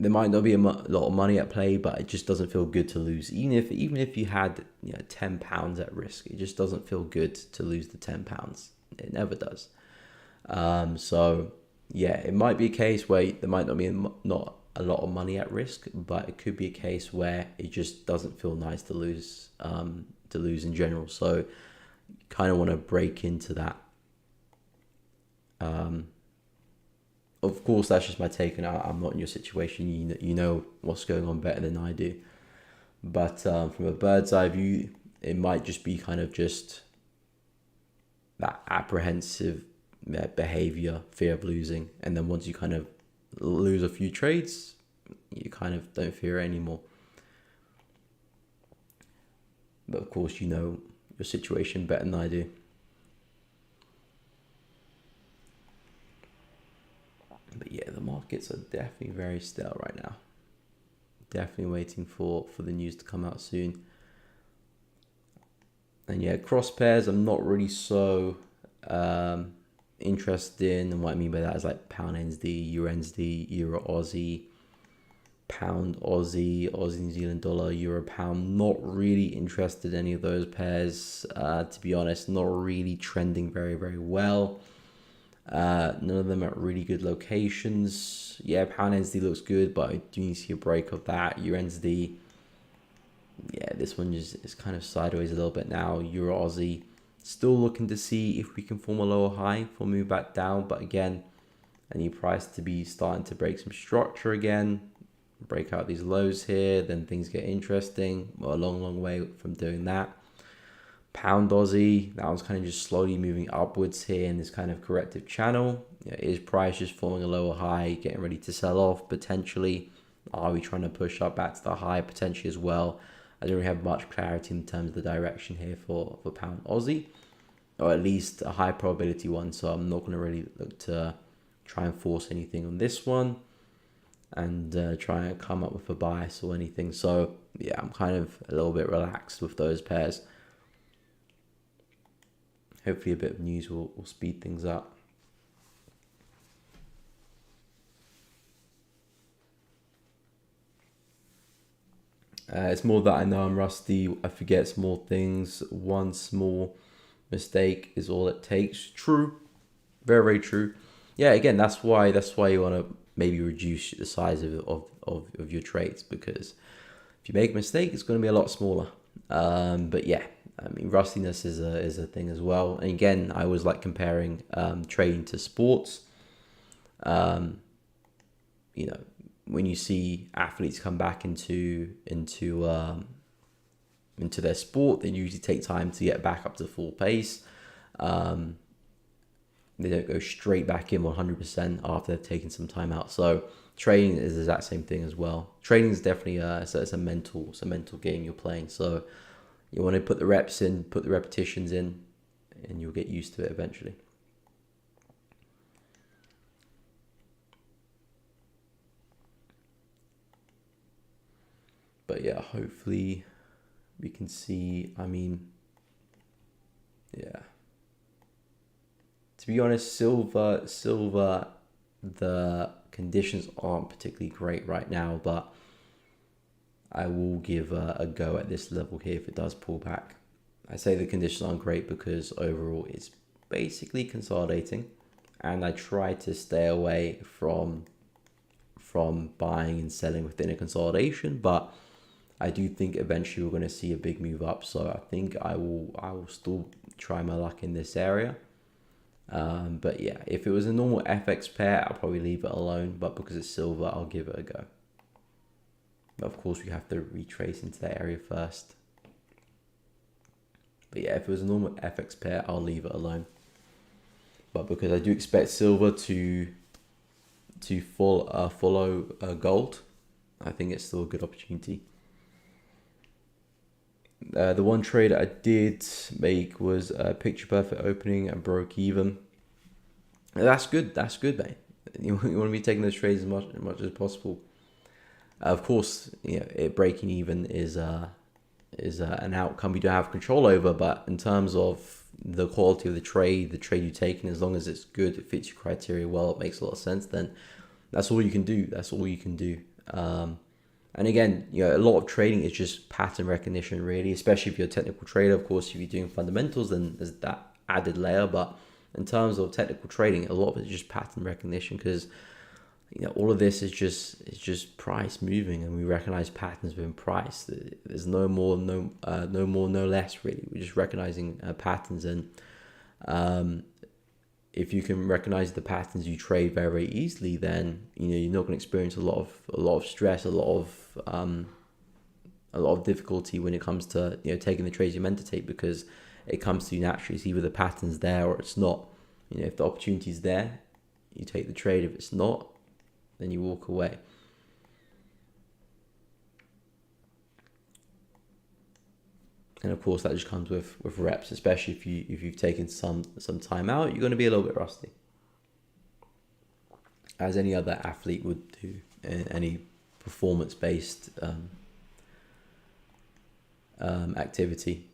there might not be a lot of money at play, but it just doesn't feel good to lose. Even if you had £10 at risk, it just doesn't feel good to lose the £10. It never does. So yeah, it might be a case where there might not be not a lot of money at risk, but it could be a case where it just doesn't feel nice to lose in general. So you kind of want to break into that. Of course, that's just my take, and I'm not in your situation. You know what's going on better than I do. But from a bird's eye view, it might just be kind of just that apprehensive behavior, fear of losing. And then once you kind of lose a few trades, you kind of don't fear it anymore. But of course, you know your situation better than I do. But yeah, the markets are definitely very stale right now. Definitely waiting for the news to come out soon. And yeah, cross pairs I'm not really so interested in. And what I mean by that is like pound NZD, euro NZD, euro Aussie, pound Aussie, Aussie New Zealand dollar, euro pound. Not really interested in any of those pairs, to be honest. Not really trending very, very well. None of them at really good locations. Yeah, pound NZD looks good, but I do need to see a break of that. Euro NZD, yeah, this one is kind of sideways a little bit now. Euro Aussie, still looking to see if we can form a lower high for move back down, but again, I need price to be starting to break some structure again. break out these lows here, then things get interesting. We're a long way from doing that. Pound Aussie, that one's kind of just slowly moving upwards here in this kind of corrective channel. Is price just forming a lower high, getting ready to sell off potentially? Are we trying to push up back to the high potentially as well? I don't really have much clarity in terms of the direction here for Pound Aussie, or at least a high probability one. So I'm not going to really look to try and force anything on this one and try and come up with a bias or anything. So yeah, I'm kind of a little bit relaxed with those pairs. Hopefully a bit of news will speed things up. It's more that I know I'm rusty. I forget small things. One small mistake is all it takes. True. Very true. Yeah, again, that's why you want to maybe reduce the size of your trades, because if you make a mistake, it's going to be a lot smaller. But yeah, I mean, rustiness is a thing as well. And again, I always like comparing trading to sports. When you see athletes come back into their sport, they usually take time to get back up to full pace. They don't go straight back in 100% after they've taken some time out. So trading is the exact same thing as well. Trading is definitely it's a mental game you're playing. So you want to put the reps in, put the repetitions in, and you'll get used to it eventually. But yeah, hopefully we can see, I mean, yeah. To be honest, silver, the conditions aren't particularly great right now, but I will give a go at this level here if it does pull back. I say the conditions aren't great because overall it's basically consolidating, and I try to stay away from buying and selling within a consolidation, but I do think eventually we're going to see a big move up. So I think I will still try my luck in this area. But yeah, if it was a normal FX pair, I'll probably leave it alone. But because it's silver, I'll give it a go. But of course, we have to retrace into that area first. But yeah, if it was a normal FX pair, I'll leave it alone. But because I do expect silver to follow gold, I think it's still a good opportunity. The one trade I did make was a picture perfect opening and broke even. That's good, mate. You want to be taking those trades as much as possible. Of course, it breaking even is an outcome we don't have control over, but in terms of the quality of the trade you're taking, as long as it's good, it fits your criteria well, it makes a lot of sense, then that's all you can do. And again, a lot of trading is just pattern recognition, really, especially if you're a technical trader. Of course, if you're doing fundamentals, then there's that added layer. But in terms of technical trading, a lot of it is just pattern recognition, because all of this is just price moving, and we recognize patterns within price. There's no more, no less, really. We're just recognizing patterns, and if you can recognize the patterns you trade very, very easily, then you're not going to experience a lot of stress, a lot of difficulty when it comes to taking the trades you're meant to take, because it comes to you naturally. It's either the pattern's there or it's not. If the opportunity's there, you take the trade. If it's not, then you walk away. And of course, that just comes with reps, especially if you've taken some time out. You're going to be a little bit rusty, as any other athlete would do in any performance-based activity.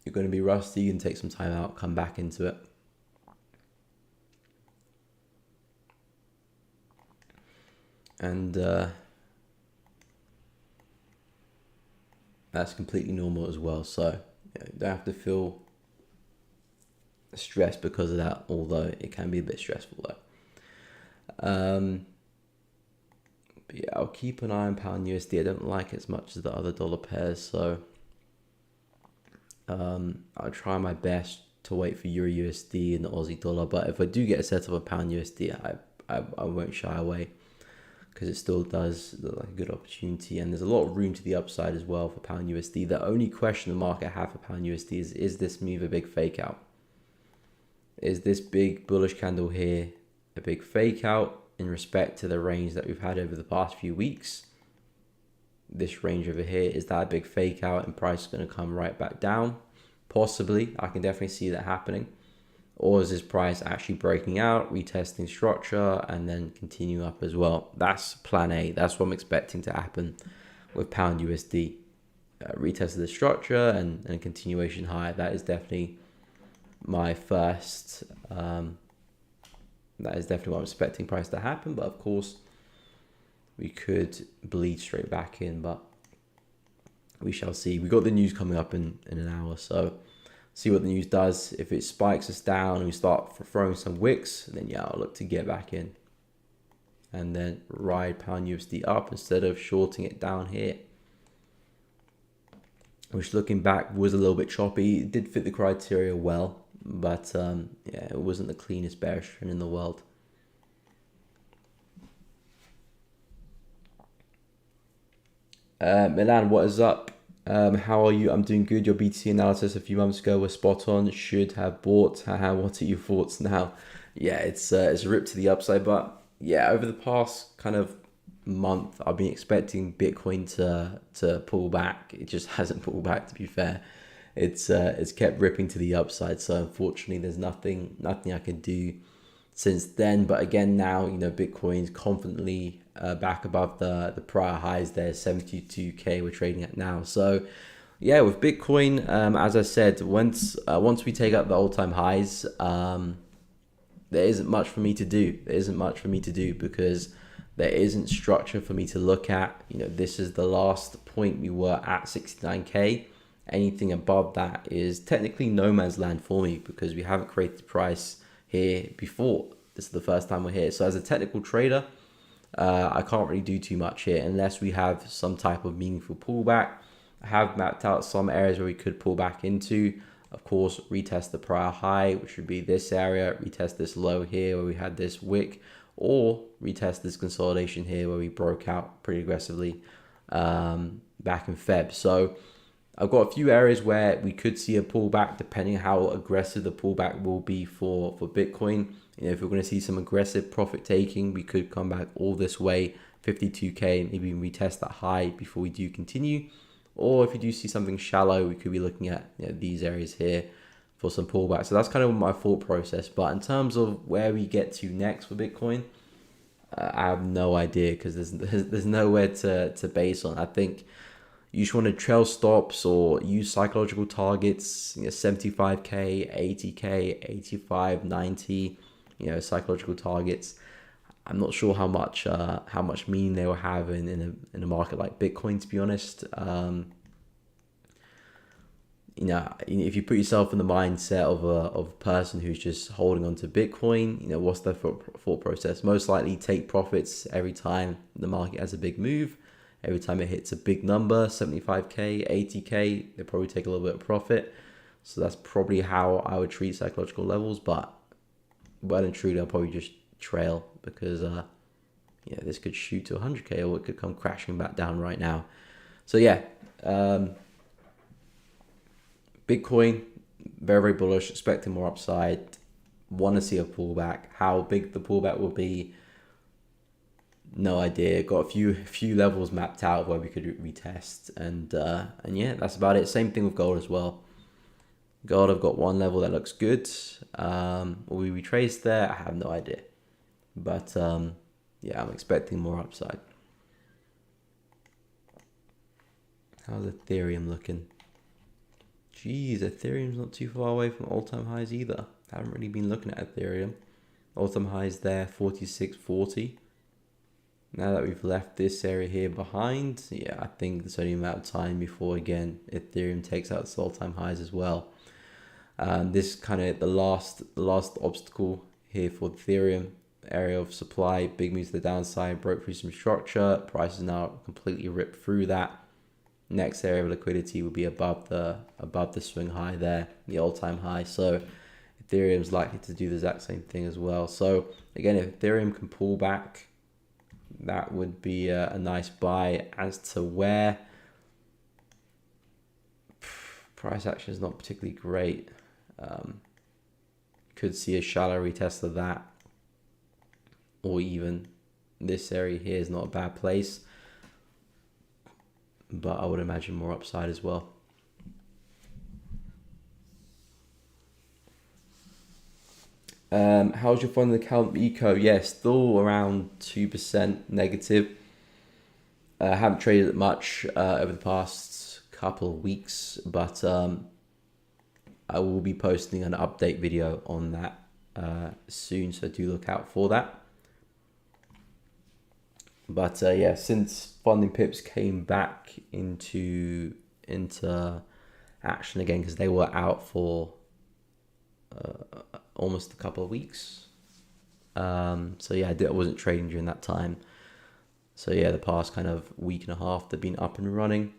You're going to be rusty. You can take some time out, come back into it. And that's completely normal as well. So you don't have to feel stressed because of that, although it can be a bit stressful though. But yeah, I'll keep an eye on pound USD. I don't like it as much as the other dollar pairs, so I'll try my best to wait for Euro USD and the Aussie dollar. But if I do get a setup of pound USD, I won't shy away, because it still does look like a good opportunity, and there's a lot of room to the upside as well for pound USD. The only question the market have for pound USD is this move a big fake out? Is this big bullish candle here a big fake out in respect to the range that we've had over the past few weeks? This range over here, is that a big fake out and price is going to come right back down? Possibly. I can definitely see that happening. Or is this price actually breaking out, retesting structure, and then continue up as well? That's plan A. That's what I'm expecting to happen with pound USD. Retest of the structure and continuation higher. That is definitely my first. That is definitely what I'm expecting price to happen. But of course, we could bleed straight back in. But we shall see. We got the news coming up in an hour, so see what the news does. If it spikes us down and we start throwing some wicks, then yeah, I'll look to get back in and then ride pound USD up instead of shorting it down here, which looking back was a little bit choppy. It did fit the criteria well, but yeah, it wasn't the cleanest bearish trend in the world. Milan, what is up? How are you? I'm doing good. Your BTC analysis a few months ago was spot on. Should have bought. Haha, what are your thoughts now? Yeah, it's a rip to the upside, but yeah, over the past kind of month, I've been expecting Bitcoin to pull back. It just hasn't pulled back, to be fair. It's kept ripping to the upside. So unfortunately, there's nothing I can do since then. But again, now Bitcoin's confidently back above the prior highs there, 72k we're trading at now. So yeah, with Bitcoin, as I said, once we take out the all-time highs, there isn't much for me to do. Because there isn't structure for me to look at. This is the last point we were at, 69k. Anything above that is technically no man's land for me, because we haven't created the price here before. This is the first time we're here. So as a technical trader, I can't really do too much here unless we have some type of meaningful pullback. I have mapped out some areas where we could pull back into. Of course, retest the prior high, which would be this area, retest this low here where we had this wick, or retest this consolidation here where we broke out pretty aggressively back in Feb. So I've got a few areas where we could see a pullback depending on how aggressive the pullback will be for Bitcoin. If we're going to see some aggressive profit taking, we could come back all this way, 52k, maybe retest that high before we do continue. Or if you do see something shallow, we could be looking at these areas here for some pullback. So that's kind of my thought process. But in terms of where we get to next for Bitcoin, I have no idea, because there's nowhere to base on. I think you just want to trail stops or use psychological targets, 75k, 80k, 85, 90, psychological targets. I'm not sure how much meaning they will have in a market like Bitcoin, to be honest. If you put yourself in the mindset of a person who's just holding on to Bitcoin, what's their thought process? Most likely take profits every time the market has a big move. Every time it hits a big number, 75k, 80k, they probably take a little bit of profit. So that's probably how I would treat psychological levels. But well and truly, I'll probably just trail, because this could shoot to 100k, or it could come crashing back down right now. So yeah, Bitcoin, very, very bullish, expecting more upside. Want to see a pullback. How big the pullback will be, no idea. Got a few levels mapped out where we could retest, and yeah, that's about it. Same thing with gold as well. Gold, I've got one level that looks good. Will we retrace there? I have no idea. But yeah, I'm expecting more upside. How's Ethereum looking? Geez, Ethereum's not too far away from all-time highs either. I haven't really been looking at Ethereum. All-time highs there, 46.40. Now that we've left this area here behind, yeah, I think it's only a matter of time before, again, Ethereum takes out its all-time highs as well. This kind of the last obstacle here for Ethereum. Area of supply, big move to the downside, broke through some structure. Price is now completely ripped through that. Next area of liquidity will be above the swing high there, the all-time high. So Ethereum's likely to do the exact same thing as well. So again, if Ethereum can pull back, that would be a nice buy. As to where, price action is not particularly great. Could see a shallow retest of that, or even this area here is not a bad place, but I would imagine more upside as well. How's your fund account, Miko? Yeah, still around 2% negative. Haven't traded it much over the past couple of weeks, but I will be posting an update video on that soon, so do look out for that. But yeah, since funding pips came back into action again, because they were out for almost a couple of weeks. So yeah, I wasn't trading during that time. So yeah, the past kind of week and a half, they've been up and running.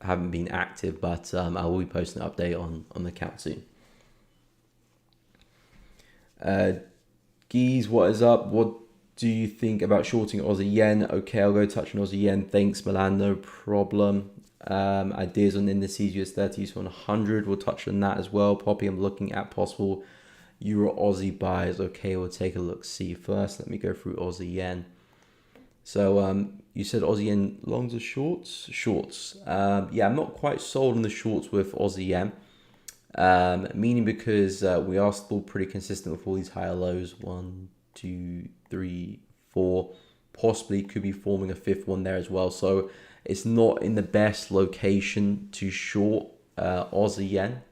Haven't been active, but I will be posting an update on the account soon. Geese, what is up? What do you think about shorting Aussie yen? Okay, I'll go touch on Aussie yen. Thanks, Milan, no problem. Ideas on indices, US30s to 100. We'll touch on that as well. Poppy, I'm looking at possible Euro Aussie buys. Okay, we'll take a look. See first. Let me go through Aussie yen. So you said Aussie yen longs or shorts? Shorts. Yeah, I'm not quite sold on the shorts with Aussie yen. Meaning because we are still pretty consistent with all these higher lows. 1, 2, 3, 4. Possibly could be forming a fifth one there as well. So it's not in the best location to short Aussie yen.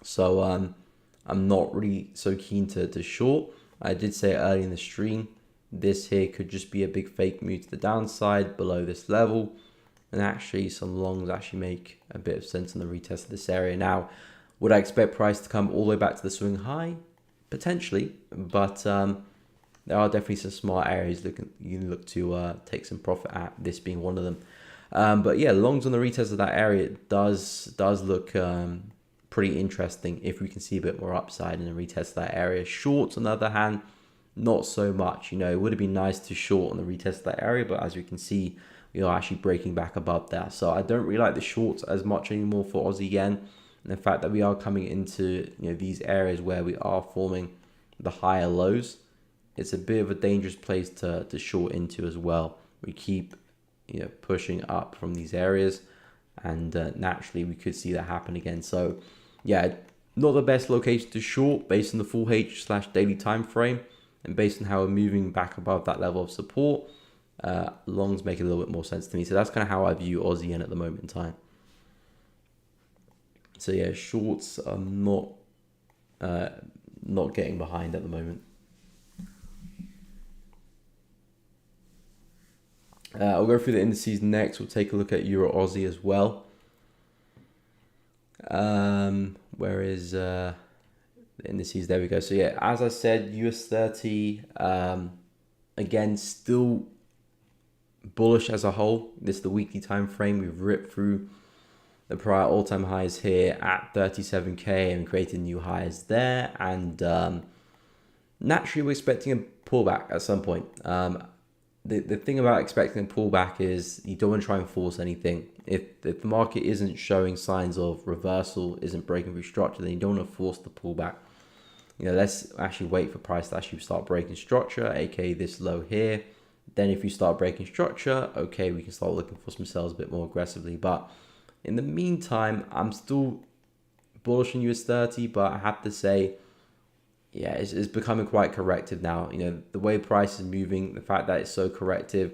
So I'm not really so keen to short. I did say early in the stream, this here could just be a big fake move to the downside below this level. And actually some longs actually make a bit of sense on the retest of this area. Now, would I expect price to come all the way back to the swing high? Potentially, but there are definitely some smart areas you can look to take some profit at, this being one of them. But yeah, longs on the retest of that area does look pretty interesting if we can see a bit more upside in the retest of that area. Shorts, on the other hand, not so much. You know, it would have been nice to short on the retest of that area, but as you can see, we are actually breaking back above that. So I don't really like the shorts as much anymore for Aussie yen. And the fact that we are coming into these areas where we are forming the higher lows, it's a bit of a dangerous place to short into as well. We keep pushing up from these areas, and naturally we could see that happen again. So yeah, not the best location to short based on the full H/daily time frame, and based on how we're moving back above that level of support. Longs make a little bit more sense to me. So that's kind of how I view Aussie yen at the moment in time. So yeah, shorts are not getting behind at the moment. I'll go through the indices next. We'll take a look at Euro Aussie as well. Where is the indices? There we go. So yeah, as I said, US30 again still bullish as a whole. This is the weekly time frame. We've ripped through the prior all-time highs here at 37k and created new highs there, and naturally we're expecting a pullback at some point. The thing about expecting a pullback is you don't want to try and force anything. If the market isn't showing signs of reversal, isn't breaking through structure, then you don't want to force the pullback. Let's actually wait for price to actually start breaking structure, aka this low here. Then if you start breaking structure, okay, we can start looking for some sells a bit more aggressively. But in the meantime, I'm still bullish on US30, but I have to say, yeah, it's becoming quite corrective now. The way price is moving, the fact that it's so corrective,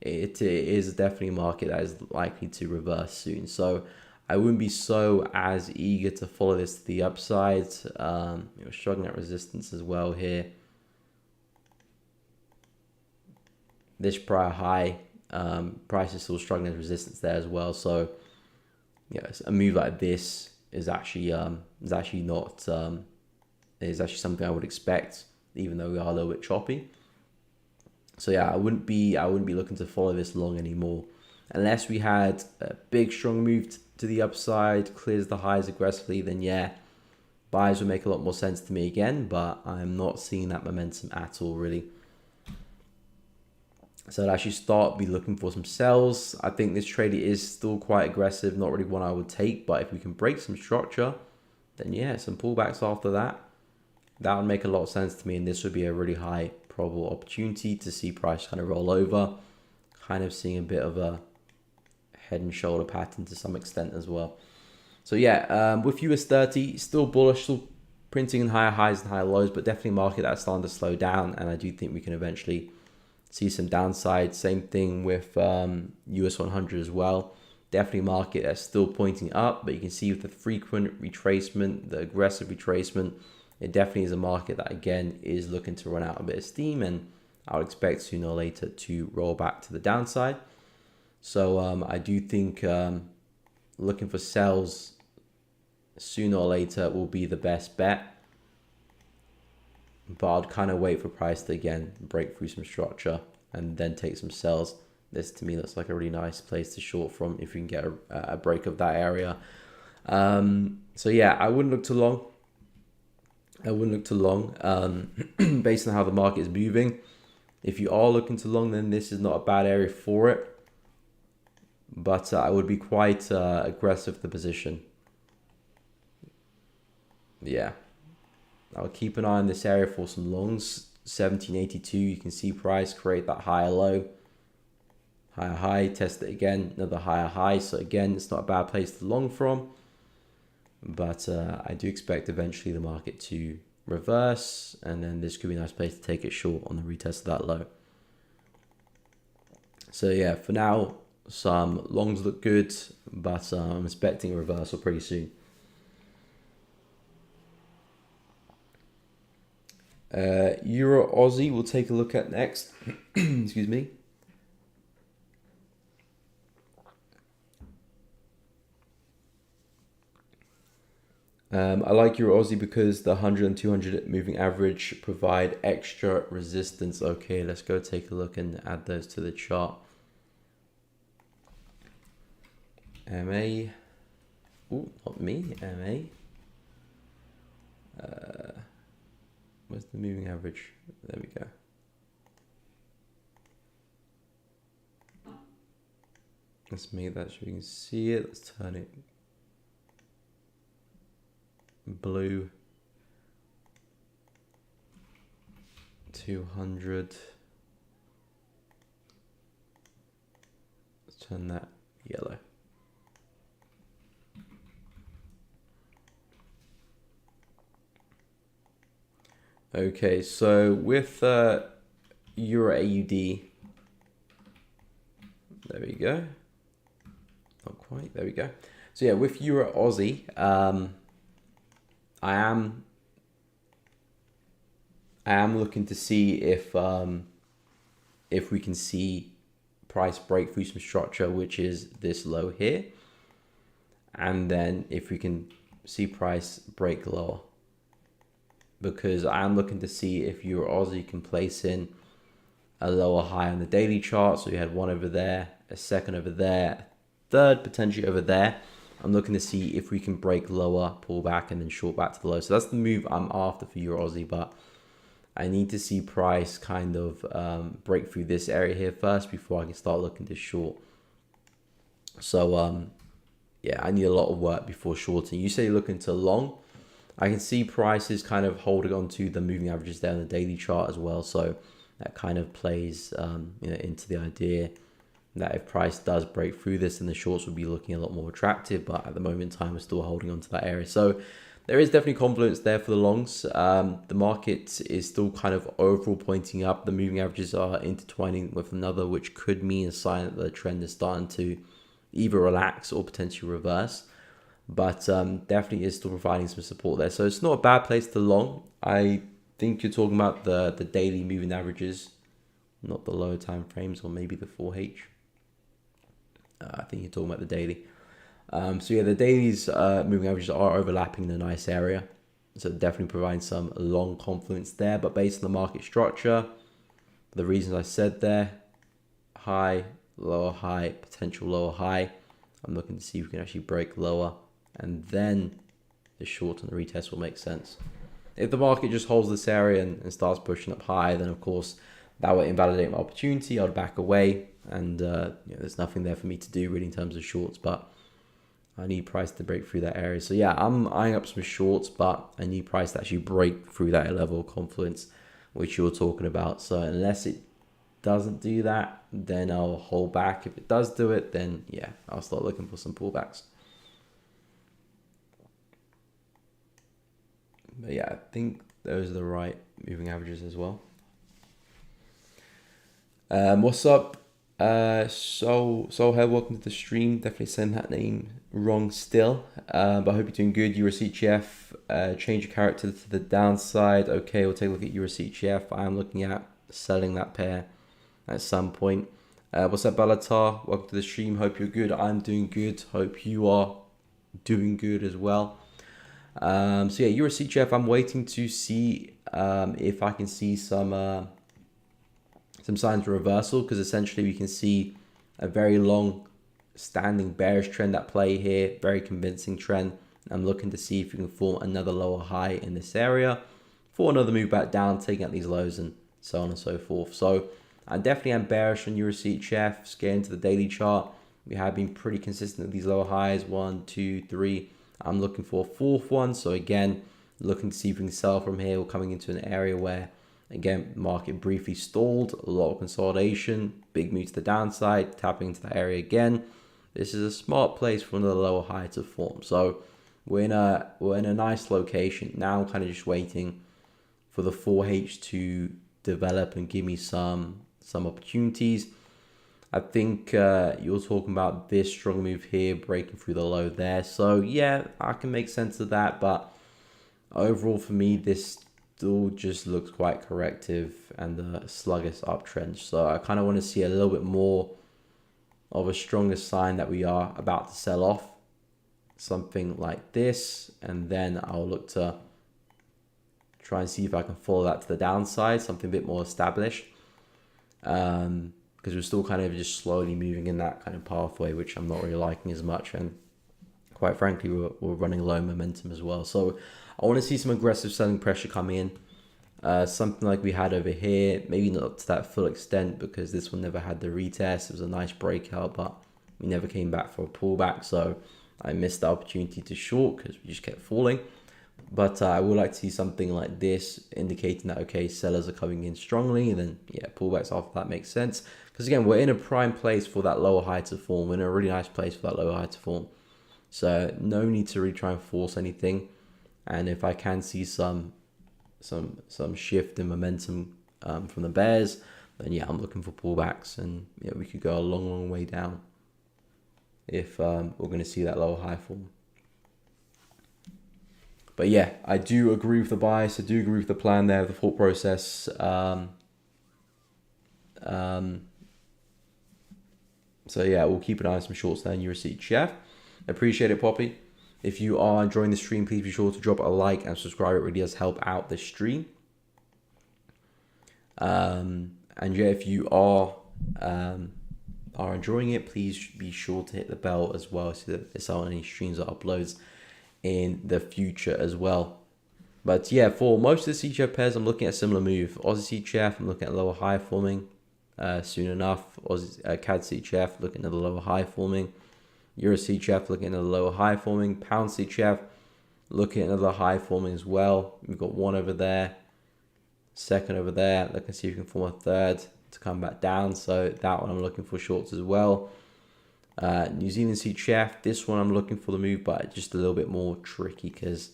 it is definitely a market that is likely to reverse soon. So I wouldn't be so as eager to follow this to the upside. Struggling at resistance as well here. This prior high, price is still struggling at resistance there as well. So yeah, a move like this is actually not. Is actually something I would expect, even though we are a little bit choppy. So yeah, I wouldn't be looking to follow this long anymore, unless we had a big strong move to the upside, clears the highs aggressively. Then yeah, buys would make a lot more sense to me again. But I'm not seeing that momentum at all, really. So I'd actually be looking for some sells. I think this trade is still quite aggressive, not really one I would take, but if we can break some structure, then yeah, some pullbacks after that, that would make a lot of sense to me. And this would be a really high probable opportunity to see price kind of roll over, kind of seeing a bit of a head and shoulder pattern to some extent as well. So yeah, with US30, still bullish, still printing in higher highs and higher lows, but definitely a market that's starting to slow down. And I do think we can eventually see some downside. Same thing with US 100 as well. Definitely a market that's still pointing up, but you can see with the frequent retracement, the aggressive retracement, it definitely is a market that again is looking to run out a bit of steam, and I would expect sooner or later to roll back to the downside. So I do think looking for sells sooner or later will be the best bet. But I'd kind of wait for price to again break through some structure and then take some sells. This to me looks like a really nice place to short from if you can get a break of that area. So yeah, I wouldn't look too long. Based on how the market is moving. If you are looking to long, then this is not a bad area for it. But I would be quite aggressive with the position. Yeah. I'll keep an eye on this area for some longs. 1782, you can see price create that higher low. Higher high, test it again, another higher high. So again, it's not a bad place to long from. But I do expect eventually the market to reverse. And then this could be a nice place to take it short on the retest of that low. So yeah, for now, some longs look good. But I'm expecting a reversal pretty soon. Euro Aussie we'll take a look at next. Excuse me. I like Euro Aussie because the 100 and 200 moving average provide extra resistance. Okay, let's go take a look and add those to the chart. MA. Ooh, not me. MA. Where's the moving average? There we go. Let's make that so we can see it. Let's turn it blue. 200. Let's turn that yellow. Okay, so with Euro AUD, there we go. Not quite, there we go. So yeah, with Euro Aussie, I am looking to see if we can see price break through some structure, which is this low here, and then if we can see price break lower. Because I am looking to see if Euro Aussie can place in a lower high on the daily chart. So you had one over there, a second over there, third potentially over there. I'm looking to see if we can break lower, pull back, and then short back to the low. So that's the move I'm after for Euro Aussie, but I need to see price kind of break through this area here first before I can start looking to short. So yeah, I need a lot of work before shorting. You say you're looking to long. I can see prices kind of holding on to the moving averages there on the daily chart as well. So that kind of plays into the idea that if price does break through this, then the shorts would be looking a lot more attractive. But at the moment in time, we're still holding on to that area. So there is definitely confluence there for the longs. The market is still kind of overall pointing up. The moving averages are intertwining with another, which could mean a sign that the trend is starting to either relax or potentially reverse. But definitely is still providing some support there. So it's not a bad place to long. I think you're talking about the daily moving averages, not the lower time frames, or maybe the 4H. I think you're talking about the daily. So yeah, the dailies moving averages are overlapping in a nice area. So definitely providing some long confluence there. But based on the market structure, for the reasons I said there, high, lower high, potential lower high, I'm looking to see if we can actually break lower. And then the short and the retest will make sense. If the market just holds this area and starts pushing up high, then of course that would invalidate my opportunity. I would back away, and there's nothing there for me to do really in terms of shorts, but I need price to break through that area. So yeah, I'm eyeing up some shorts, but I need price to actually break through that level of confluence which you're talking about. So unless it doesn't do that, then I'll hold back. If it does do it, then yeah, I'll start looking for some pullbacks. But yeah, I think those are the right moving averages as well. What's up? Soul Head, welcome to the stream. Definitely saying that name wrong still. But I hope you're doing good. USETF, change your character to the downside. Okay, we'll take a look at USETF. I am looking at selling that pair at some point. What's up, Balatar? Welcome to the stream. Hope you're good. I'm doing good. Hope you are doing good as well. So yeah, USETF, I'm waiting to see if I can see some signs of reversal, because essentially we can see a very long standing bearish trend at play here, very convincing trend. I'm looking to see if we can form another lower high in this area for another move back down, taking out these lows and so on and so forth. So I definitely am bearish on EUR/CHF. Getting to the daily chart, we have been pretty consistent with these lower highs, 1, 2, 3. I'm looking for a fourth one. So again, looking to see if we can sell from here. We're coming into an area where, again, market briefly stalled, a lot of consolidation, big move to the downside, tapping into that area again. This is a smart place for another lower high to form. So we're in a nice location. Now I'm kind of just waiting for the 4H to develop and give me some opportunities. I think you're talking about this strong move here, breaking through the low there. So yeah, I can make sense of that. But overall for me, this still just looks quite corrective and a sluggish uptrend. So I kind of want to see a little bit more of a stronger sign that we are about to sell off, something like this, and then I'll look to try and see if I can follow that to the downside, something a bit more established, because we're still kind of just slowly moving in that kind of pathway, which I'm not really liking as much, and quite frankly we're running low momentum as well. So I want to see some aggressive selling pressure come in, something like we had over here, maybe not to that full extent, because this one never had the retest. It was a nice breakout, but we never came back for a pullback, so I missed the opportunity to short because we just kept falling. But I would like to see something like this, indicating that, okay, sellers are coming in strongly, and then yeah, pullbacks after that makes sense, because again, we're in a prime place for that lower high to form. We're in a really nice place for that lower high to form, so no need to really try and force anything. And if I can see some shift in momentum from the bears, then yeah, I'm looking for pullbacks, and yeah, we could go a long way down if we're going to see that lower high form. But yeah, I do agree with the bias. I do agree with the plan there, the thought process. So yeah, we'll keep an eye on some shorts there in USETF. Appreciate it, Poppy. If you are enjoying the stream, please be sure to drop a like and subscribe. It really does help out the stream. And yeah, if you are enjoying it, please be sure to hit the bell as well, so that it's on any streams or uploads in the future as well. But yeah, for most of the CHF pairs, I'm looking at a similar move. Aussie CHF, I'm looking at lower high forming soon enough. CAD CHF, looking at the lower high forming. Euro CHF, looking at the lower high forming. Pound CHF, looking at another high forming as well. We've got one over there, second over there. Look and see if we can form a third to come back down. So that one I'm looking for shorts as well. New Zealand CHF, this one I'm looking for the move, but just a little bit more tricky, because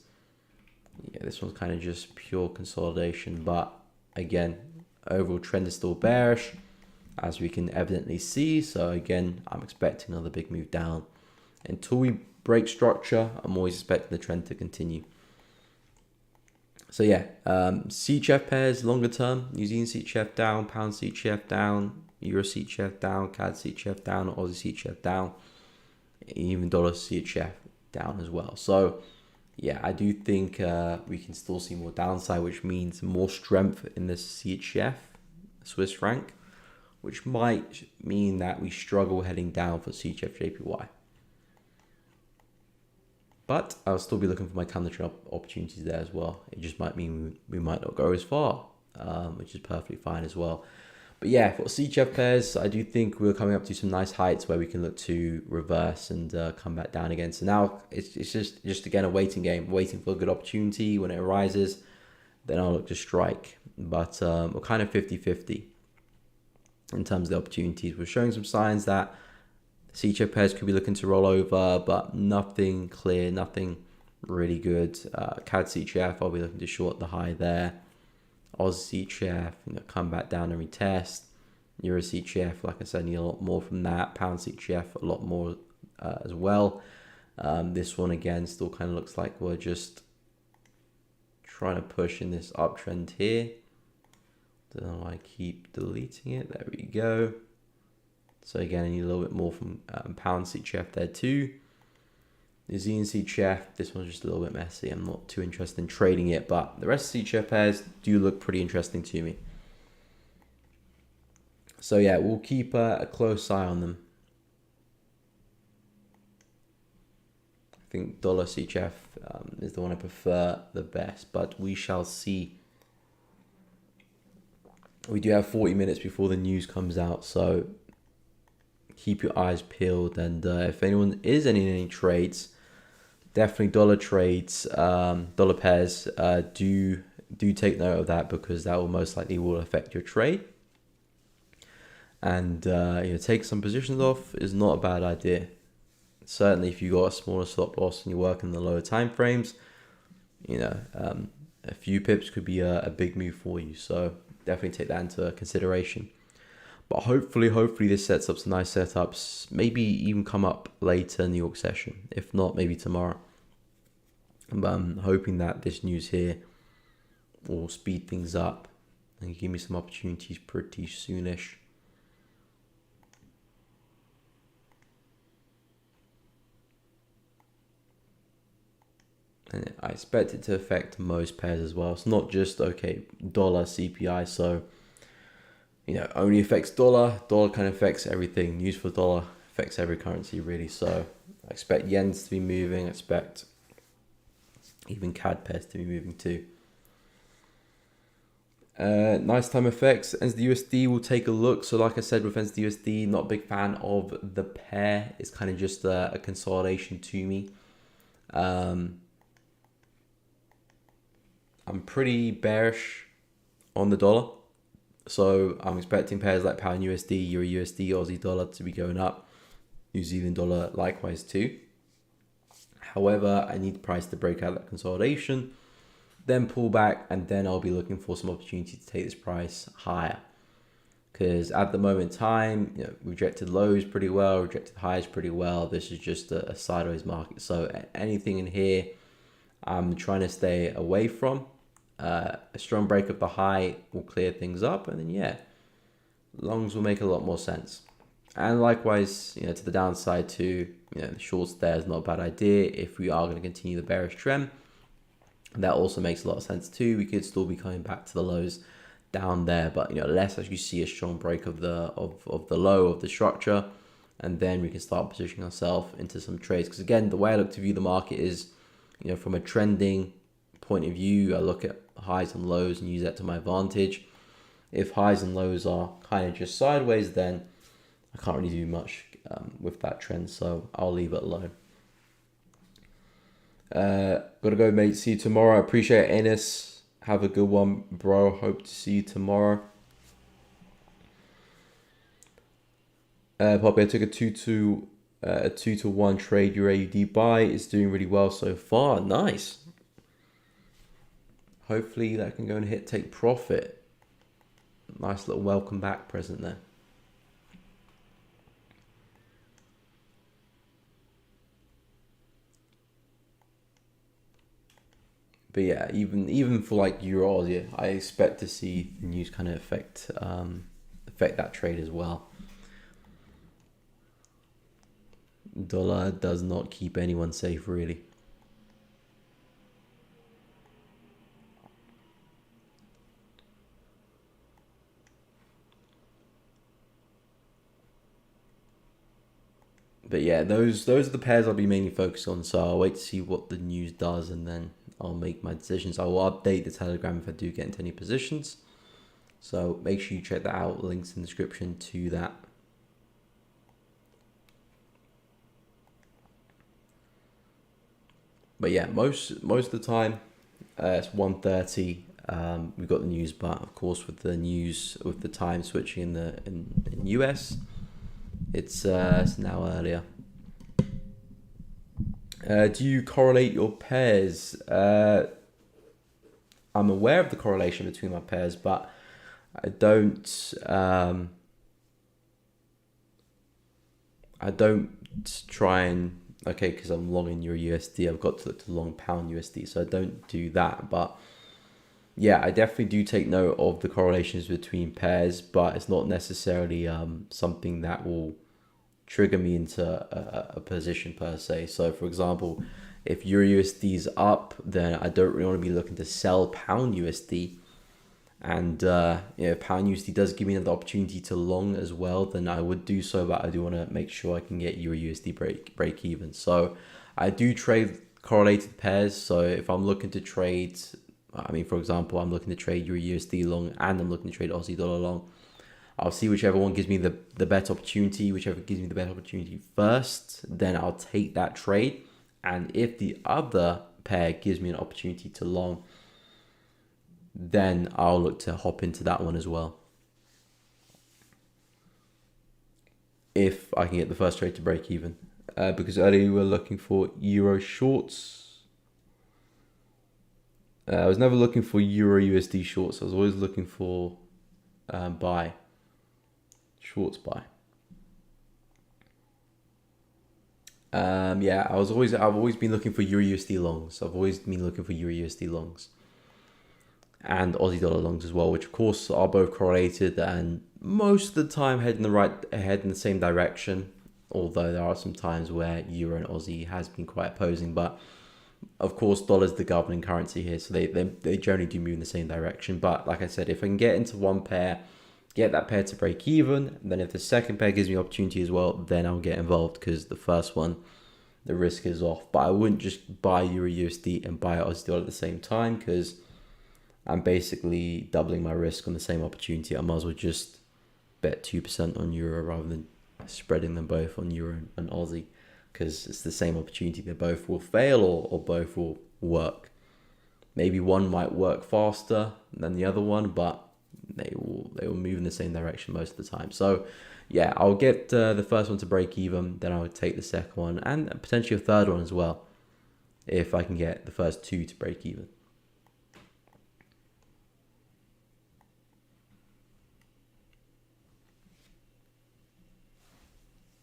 yeah, this one's kind of just pure consolidation. But again, overall trend is still bearish, as we can evidently see. So again, I'm expecting another big move down. Until we break structure, I'm always expecting the trend to continue. So yeah, CHF pairs longer term, New Zealand CHF down, Pound CHF down, Euro CHF down, CAD CHF down, Aussie CHF down, even dollar CHF down as well. So yeah, I do think we can still see more downside, which means more strength in the CHF, Swiss franc, which might mean that we struggle heading down for CHF JPY. But I'll still be looking for my counter trend opportunities there as well. It just might mean we might not go as far, which is perfectly fine as well. But yeah, for CHF pairs, I do think we're coming up to some nice heights where we can look to reverse and come back down again. So now it's just again a waiting game, waiting for a good opportunity. When it arises, then I'll look to strike. But we're kind of 50-50 in terms of the opportunities. We're showing some signs that CHF pairs could be looking to roll over, but nothing clear, nothing really good. CAD CHF, I'll be looking to short the high there. Oz CHF, come back down and retest. Euro CHF, like I said, need a lot more from that. Pound CHF, a lot more as well. This one again still kind of looks like we're just trying to push in this uptrend here. Don't know why I keep deleting it. There we go. So again, I need a little bit more from pound CHF there too. New Zealand CHF, this one's just a little bit messy. I'm not too interested in trading it, but the rest of CHF pairs do look pretty interesting to me. So yeah, we'll keep a close eye on them. I think dollar CHF is the one I prefer the best, but we shall see. We do have 40 minutes before the news comes out, so keep your eyes peeled. And if anyone is in any trades, definitely dollar trades, dollar pairs, do take note of that, because that will most likely will affect your trade. And take some positions off is not a bad idea. Certainly, if you got a smaller stop loss and you're working the lower time frames, a few pips could be a big move for you. So definitely take that into consideration. But hopefully this sets up some nice setups. Maybe even come up later in the York session. If not, maybe tomorrow. But I'm hoping that this news here will speed things up and give me some opportunities pretty soonish. And I expect it to affect most pairs as well. It's not just, dollar CPI. So, only affects dollar. Dollar kind of affects everything. News for dollar affects every currency really. So I expect yens to be moving. I expect even CAD pairs to be moving too. Nice time effects. NZD-USD, we'll take a look. So like I said, with NZD-USD, not a big fan of the pair. It's kind of just a consolidation to me. I'm pretty bearish on the dollar. So I'm expecting pairs like pound USD, Euro USD, Aussie dollar to be going up. New Zealand dollar likewise too. However, I need the price to break out that consolidation, then pull back, and then I'll be looking for some opportunity to take this price higher. Because at the moment in time, rejected lows pretty well, rejected highs pretty well. This is just a sideways market. So anything in here, I'm trying to stay away from. A strong break of the high will clear things up, and then longs will make a lot more sense. And likewise, to the downside too, the shorts there is not a bad idea. If we are going to continue the bearish trend, that also makes a lot of sense too. We could still be coming back to the lows down there, but let's actually see a strong break of the low of the structure, and then we can start positioning ourselves into some trades. Because again, the way I look to view the market is, from a trending point of view, I look at highs and lows and use that to my advantage. If highs and lows are kind of just sideways, then I can't really do much with that trend, so I'll leave it alone. Gotta go, mate. See you tomorrow. I appreciate it, Ennis. Have a good one, bro. Hope to see you tomorrow. Poppy, I took a 2-to-1 trade. Your AUD buy is doing really well so far. Nice. Hopefully that can go and take profit. Nice little welcome back present there. But yeah, even for like Euro Aussie, I expect to see the news kind of affect that trade as well. Dollar does not keep anyone safe really. But yeah, those are the pairs I'll be mainly focused on. So I'll wait to see what the news does, and then I'll make my decisions. I will update the Telegram if I do get into any positions. So make sure you check that out. Links in the description to that. But yeah, most of the time, it's 1:30. We've got the news, but of course with the news, with the time switching in US, it's now earlier. Do you correlate your pairs? I'm aware of the correlation between my pairs, but I don't try and, okay, because I'm long in Euro USD, I've got to look to long pound USD, so I don't do that. But yeah, I definitely do take note of the correlations between pairs, but it's not necessarily something that will trigger me into a position per se. So for example, if Euro USD is up, then I don't really want to be looking to sell pound USD. And pound USD does give me another opportunity to long as well, then I would do so, but I do want to make sure I can get Euro USD break even. So I do trade correlated pairs. So if I'm looking to trade, for example, I'm looking to trade Euro USD long and I'm looking to trade Aussie dollar long, I'll see whichever one gives me the better opportunity, whichever gives me the better opportunity first, then I'll take that trade. And if the other pair gives me an opportunity to long, then I'll look to hop into that one as well, if I can get the first trade to break even. Because earlier we were looking for Euro shorts. I was never looking for Euro USD shorts. I was always looking for buy. Shorts buy. I've always been looking for Euro USD longs. I've always been looking for Euro USD longs and Aussie dollar longs as well, which of course are both correlated and most of the time head in the same direction. Although there are some times where Euro and Aussie has been quite opposing, but of course dollar's the governing currency here, so they generally do move in the same direction. But like I said, if I can get into one pair, get that pair to break even, then if the second pair gives me opportunity as well, then I'll get involved, because the first one, the risk is off. But I wouldn't just buy Euro USD and buy Aussie dollar at the same time, because I'm basically doubling my risk on the same opportunity. I might as well just bet 2% on Euro rather than spreading them both on Euro and Aussie, because it's the same opportunity. They both will fail or both will work. Maybe one might work faster than the other one, but they will move in the same direction most of the time. So yeah, I'll get the first one to break even, then I'll take the second one and potentially a third one as well, if I can get the first two to break even.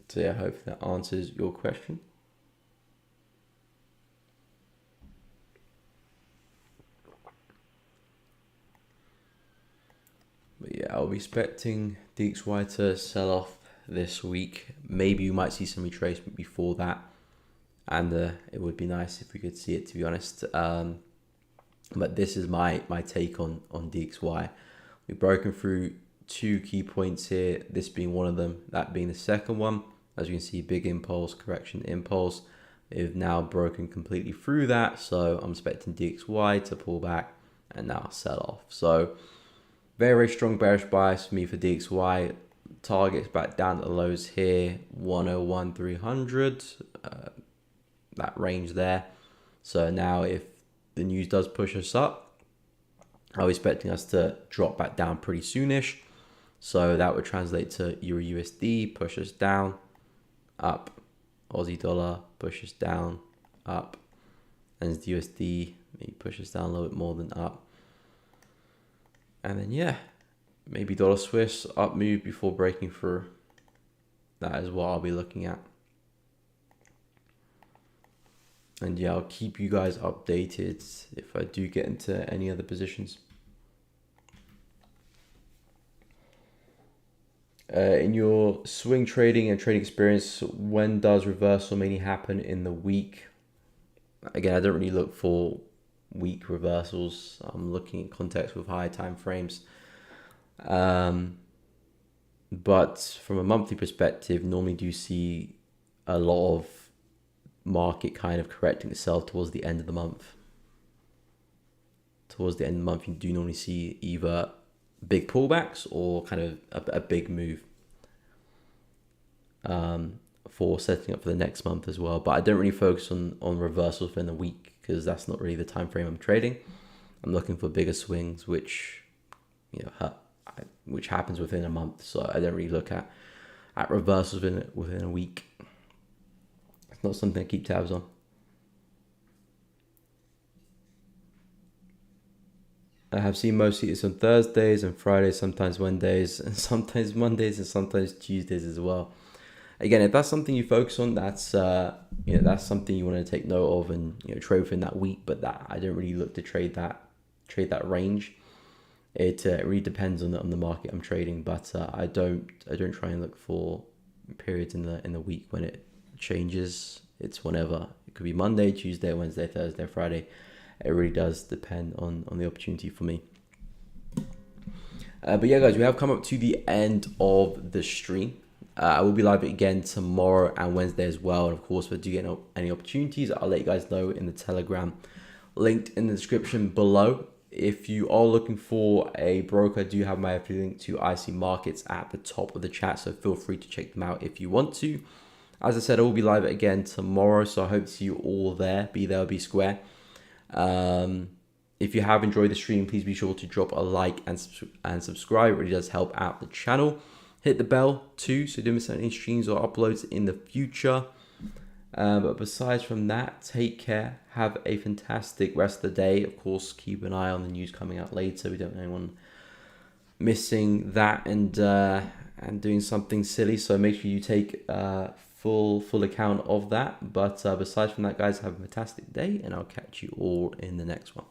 So yeah, I hope that answers your question. But yeah, I'll be expecting DXY to sell off this week. Maybe you might see some retracement before that, and it would be nice if we could see it, to be honest. But this is my take on DXY. We've broken through two key points here, this being one of them, that being the second one. As you can see, big impulse, correction, impulse. We've now broken completely through that, so I'm expecting DXY to pull back and now sell off. So very, very strong bearish bias for me for DXY. Targets back down to the lows here, 101,300, that range there. So now if the news does push us up, I'm expecting us to drop back down pretty soonish. So that would translate to Euro USD, push us down, up. Aussie dollar, push us down, up. And the USD, maybe push us down a little bit more than up. And then yeah, maybe dollar Swiss up move before breaking through. That is what I'll be looking at. And yeah, I'll keep you guys updated if I do get into any other positions. In your swing trading and trading experience, when does reversal mainly happen in the week? Again, I don't really look for week reversals. I'm looking in context with higher time frames. But from a monthly perspective, normally do see a lot of market kind of correcting itself towards the end of the month. Towards the end of the month, you do normally see either big pullbacks or kind of a big move for setting up for the next month as well. But I don't really focus on reversals within a week because that's not really the time frame I'm trading. I'm looking for bigger swings, which which happens within a month. So I don't really look at reversals within a week. It's not something I keep tabs on. I have seen mostly it's on Thursdays and Fridays, sometimes Wednesdays, and sometimes Mondays, and sometimes Tuesdays as well. Again, if that's something you focus on, that's that's something you want to take note of and trade within that week. But that I don't really look to trade that range. It really depends on the market I'm trading, but I don't try and look for periods in the week when it changes. It's whenever. It could be Monday, Tuesday, Wednesday, Thursday, Friday. It really does depend on the opportunity for me. But yeah, guys, we have come up to the end of the stream. I will be live again tomorrow and Wednesday as well. And of course, if I do get any opportunities, I'll let you guys know in the Telegram, linked in the description below. If you are looking for a broker, I do have my link to IC Markets at the top of the chat, so feel free to check them out if you want to. As I said, I will be live again tomorrow, so I hope to see you all there. Be there or be square. If you have enjoyed the stream, please be sure to drop a like and subscribe. It really does help out the channel. Hit the bell too, so don't miss out any streams or uploads in the future. But besides from that, take care. Have a fantastic rest of the day. Of course, keep an eye on the news coming out later. We don't want anyone missing that and doing something silly. So make sure you take full account of that. But besides from that, guys, have a fantastic day, and I'll catch you all in the next one.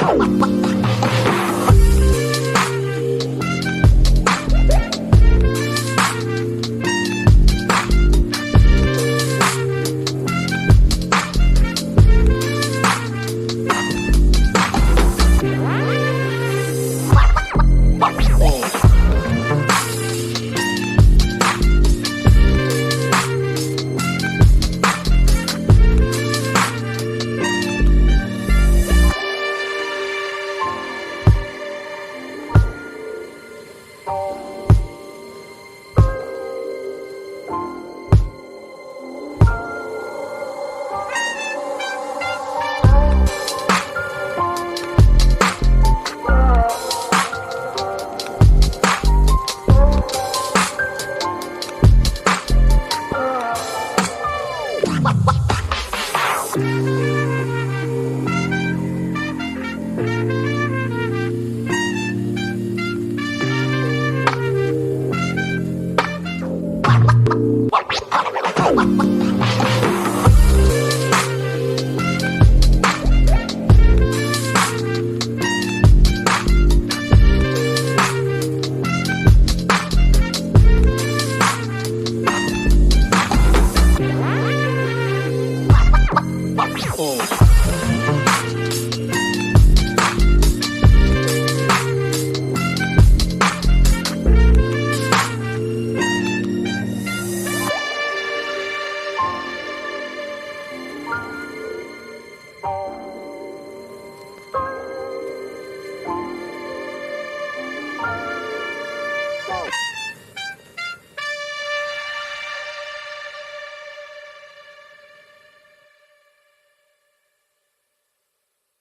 What?